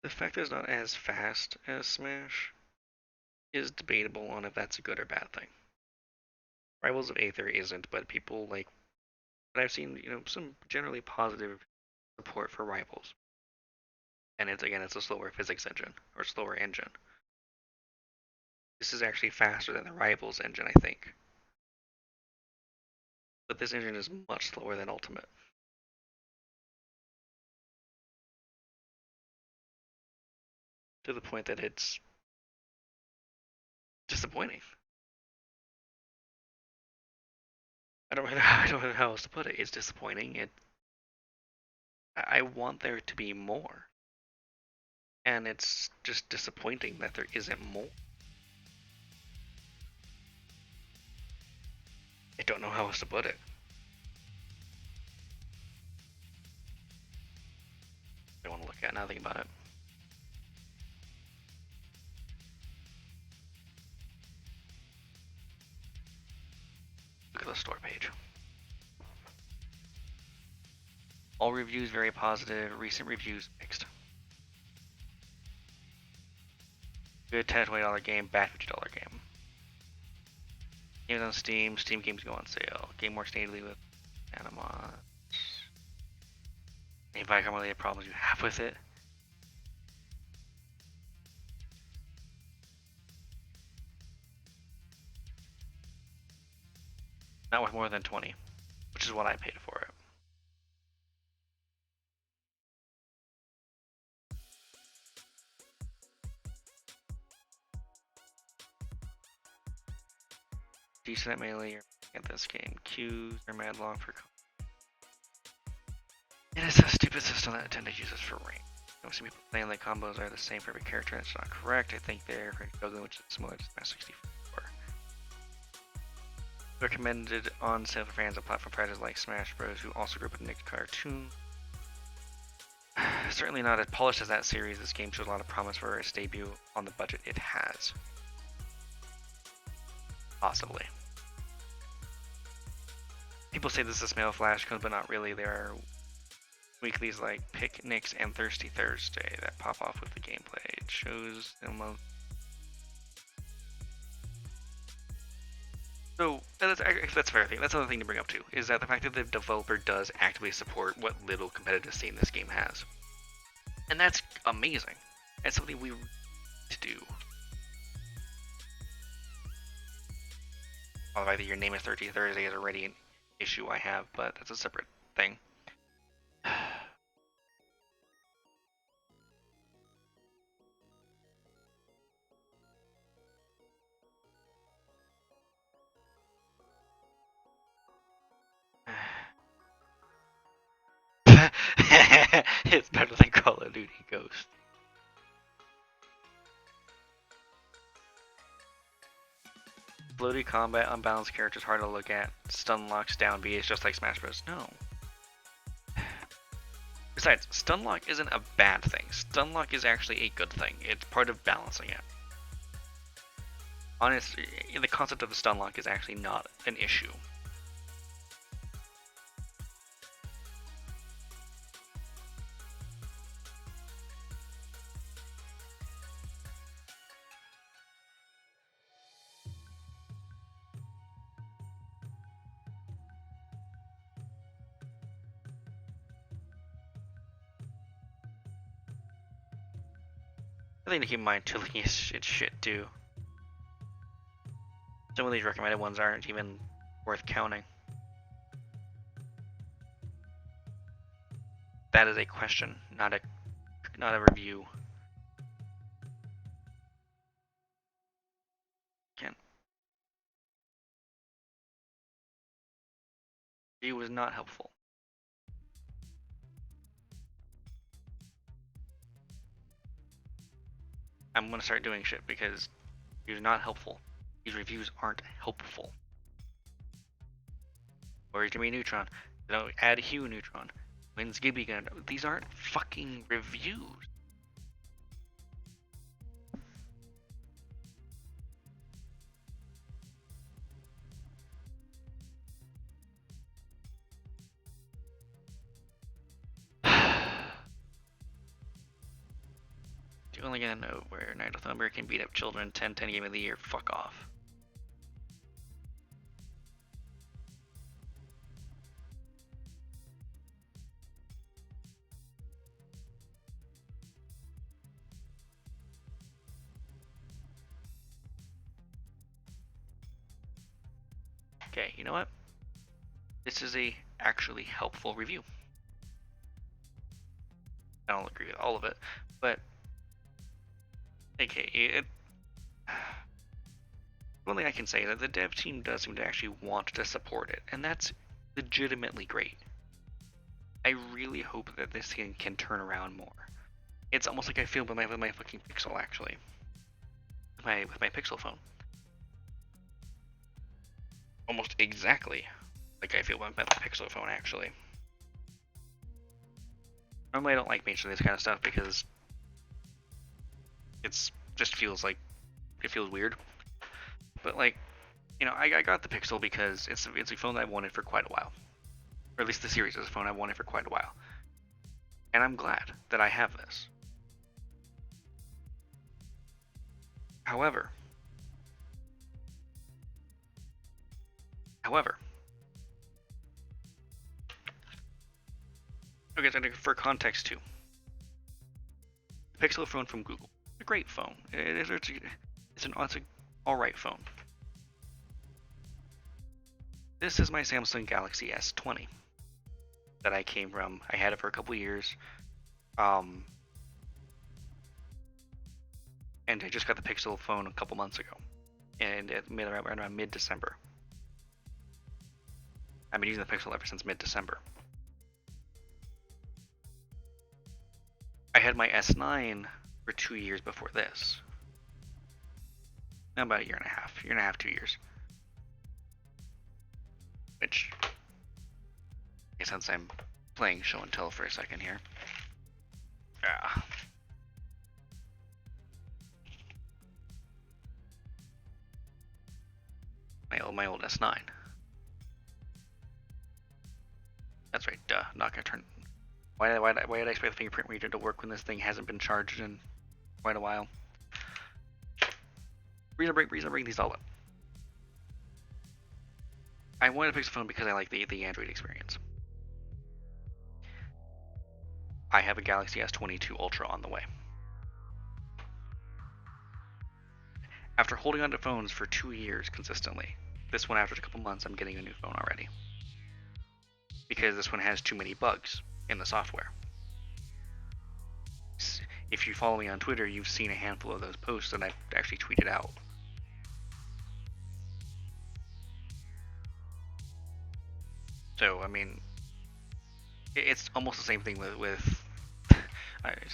A: The fact that it's not as fast as Smash is debatable on if that's a good or bad thing. Rivals of Aether isn't, but people like, but I've seen, some generally positive support for Rivals. And it's a slower physics engine, or slower engine. This is actually faster than the Rivals engine, I think. But this engine is much slower than Ultimate. To the point that it's disappointing. I don't know how else to put it. It's disappointing. I want there to be more. And it's just disappointing that there isn't more. I don't know how else to put it. I don't want to look at nothing about it. Look at the store page. All reviews very positive. Recent reviews mixed. Good $10 to $20 game, bad $50 game. Games on Steam. Steam games go on sale. Game works natively with Anima. Any Viacom related problems you have with it? Not with more than 20, which is what I paid for it. Decent at melee at this game. Queues are mad long for. It is a stupid system that Nintendo uses for rank. Most people playing like combos are the same for every character, and it's not correct. I think they're pretty juggling, which is similar to Smash 64. Recommended on sale for fans of platform fighters like Smash Bros, who also grew up with Nick cartoon. Certainly not as polished as that series, this game shows a lot of promise for its debut on the budget it has. Possibly. People say this is male Flash codes, but not really. There are weeklies like Picnics and Thirsty Thursday that pop off with the gameplay. It shows them. So that's a fair thing. That's another thing to bring up too, is that the fact that the developer does actively support what little competitive scene this game has, and that's amazing. That's something we need to do. Although either your name is Thirsty Thursday is already an issue I have, but that's a separate thing. It's better than Call of Duty Ghost. Bloated combat, unbalanced characters, hard to look at. Stun locks down B, it's just like Smash Bros. No. Besides, stun lock isn't a bad thing. Stun lock is actually a good thing. It's part of balancing it. Honestly, the concept of the stun lock is actually not an issue. I think to keep in mind too, like, it's shit too. Some of these recommended ones aren't even worth counting. That is a question, not a review. Can't. Review was not helpful. I'm gonna start doing shit because reviews are not helpful. These reviews aren't helpful. Where's Jimmy Neutron? Don't add Hugh Neutron. When's Gibby gonna? These aren't fucking reviews. You only gonna know where Night of Thunder can beat up children. 10 game of the year. Fuck off. Okay, you know what? This is a actually helpful review. I don't agree with all of it, but okay, one thing I can say is that the dev team does seem to actually want to support it, and that's legitimately great. I really hope that this thing can turn around more. It's almost like I feel with my fucking Pixel, actually. With my Pixel phone. Almost exactly like I feel with my Pixel phone, actually. Normally I don't like mentioning this kind of stuff because it's just feels like it feels weird. But like, you know, I got the Pixel because it's a phone that I wanted for quite a while. Or at least the series is a phone I wanted for quite a while. And I'm glad that I have this. However, okay, so for context too, the Pixel phone from Google, a great phone. It's an alright phone. This is my Samsung Galaxy S20 that I came from. I had it for a couple years, and I just got the Pixel phone a couple months ago, and it made around mid-December. I've been using the Pixel ever since mid-December. I had my S9 for 2 years before this. About a year and a half, 2 years. Which, since I'm playing show and tell for a second here. Yeah. My old S9. That's right, duh. Not gonna turn. Why did I expect the fingerprint reader to work when this thing hasn't been charged in quite a while? Reason to bring these all up. I wanted a Pixel phone because I like the Android experience. I have a Galaxy S22 Ultra on the way. After holding on to phones for 2 years consistently, this one after a couple months I'm getting a new phone already. Because this one has too many bugs in the software. If you follow me on Twitter, you've seen a handful of those posts that I've actually tweeted out. So, I mean, it's almost the same thing with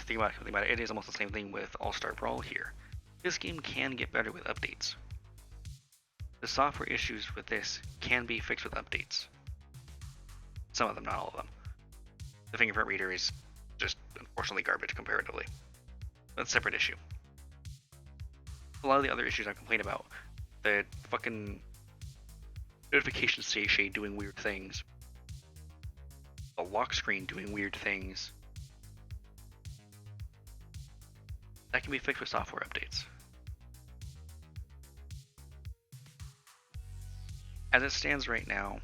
A: think about it, it is almost the same thing with All-Star Brawl here. This game can get better with updates. The software issues with this can be fixed with updates. Some of them, not all of them. The fingerprint reader is just unfortunately garbage comparatively. That's a separate issue. A lot of the other issues I complain about, the fucking notification shade doing weird things, the lock screen doing weird things, that can be fixed with software updates. As it stands right now,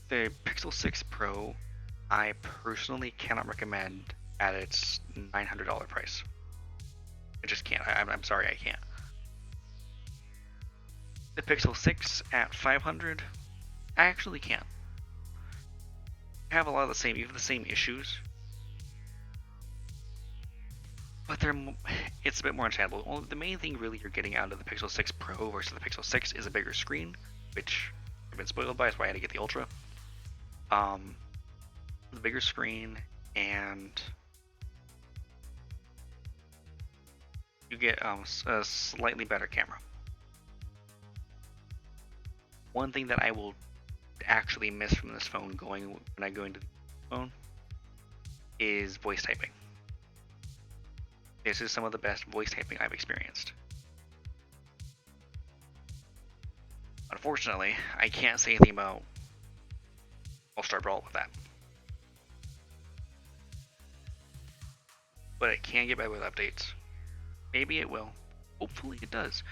A: the Pixel 6 Pro, I personally cannot recommend at its $900 price. I just can't. I'm sorry, I can't. The Pixel 6 at $500, I actually can. I have a lot of the same issues, but it's a bit more understandable. Well, the main thing really you're getting out of the Pixel 6 Pro versus the Pixel 6 is a bigger screen, which I've been spoiled by. That's why I had to get the Ultra. The bigger screen, and you get a slightly better camera. One thing that I will actually miss from this phone when I go into the phone is voice typing. This is some of the best voice typing I've experienced. Unfortunately, I can't say anything about All-Star Brawl with that. but it can get better with updates. Maybe it will. Hopefully it does.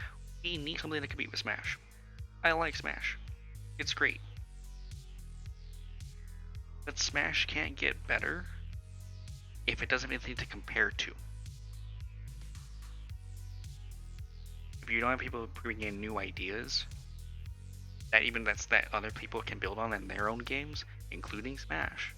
A: We need something that can compete with Smash. I like Smash. It's great. But Smash can't get better if it doesn't have anything to compare to. If you don't have people bringing in new ideas, that other people can build on in their own games, including Smash.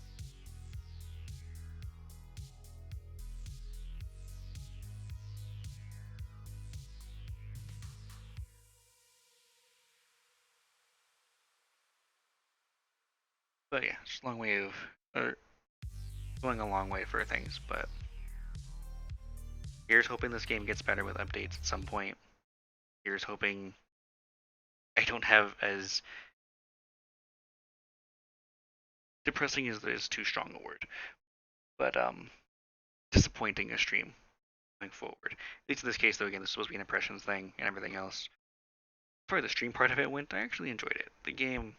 A: But yeah, it's a long way of going a long way for things. But here's hoping this game gets better with updates at some point. Here's hoping I don't have as depressing is too strong a word, but disappointing a stream going forward. At least in this case, though, again, this is supposed to be an impressions thing and everything else. As far as the stream part of it went, I actually enjoyed it. The game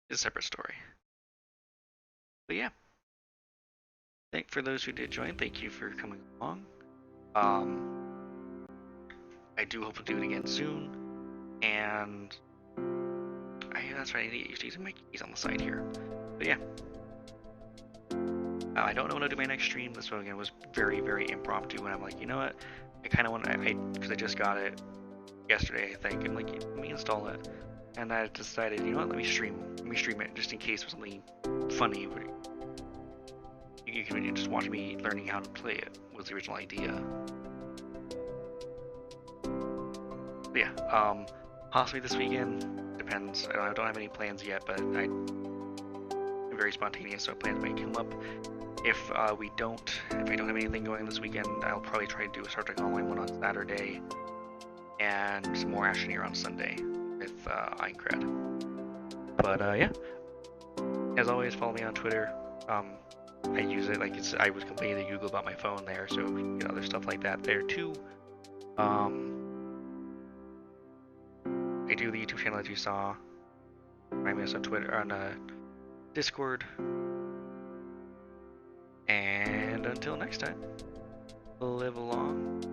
A: is a separate story. But yeah, for those who did join, thank you for coming along. I do hope to do it again soon, and that's right, I need to get used to using my keys on the side here. But yeah, I don't know when I'll do my next stream. This one again was very, very impromptu, and I'm like, you know what? I kind of want to, because I just got it yesterday, I think. I'm like, let me install it, and I decided, you know what? Let me stream it just in case there's something funny. You can just watch me learning how to play it. Was the original idea. But yeah, possibly this weekend. Depends. I don't have any plans yet, but I'm very spontaneous, so plans may come up. If I don't have anything going this weekend, I'll probably try to do a Star Trek Online one on Saturday, and some more Action here on Sunday with Aincrad. But yeah, as always, follow me on Twitter. I use it like I was complaining to Google about my phone there, so you can get other stuff like that there too. I do the YouTube channel that you saw. Find me on Twitter, on Discord. And until next time, live long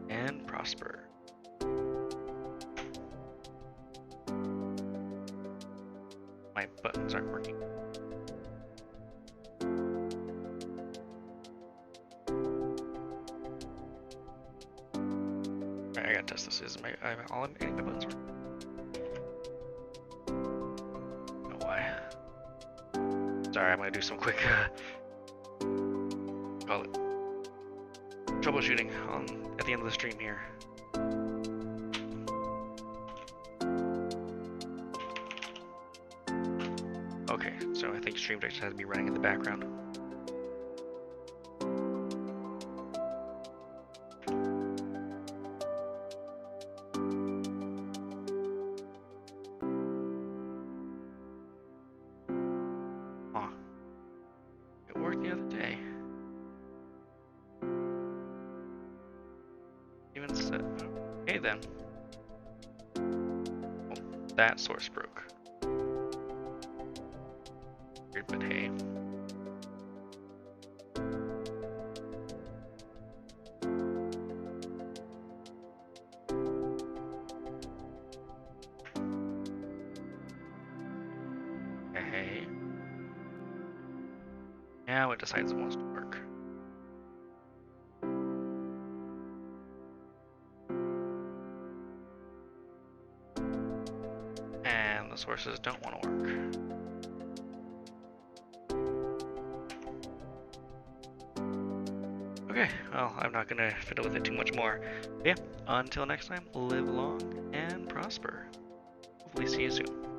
A: and prosper. My buttons aren't working. Alright, I gotta test this. Is all I'm getting my buttons working? Sorry, I'm gonna do some quick call it troubleshooting at the end of the stream here. Okay, so I think Stream Deck has to be running in the background. That source broke. Weird, but hey. Okay. Now it decides it wants to work. The sources don't want to work. Okay, well, I'm not going to fiddle with it too much more. But yeah, until next time, live long and prosper. Hopefully see you soon.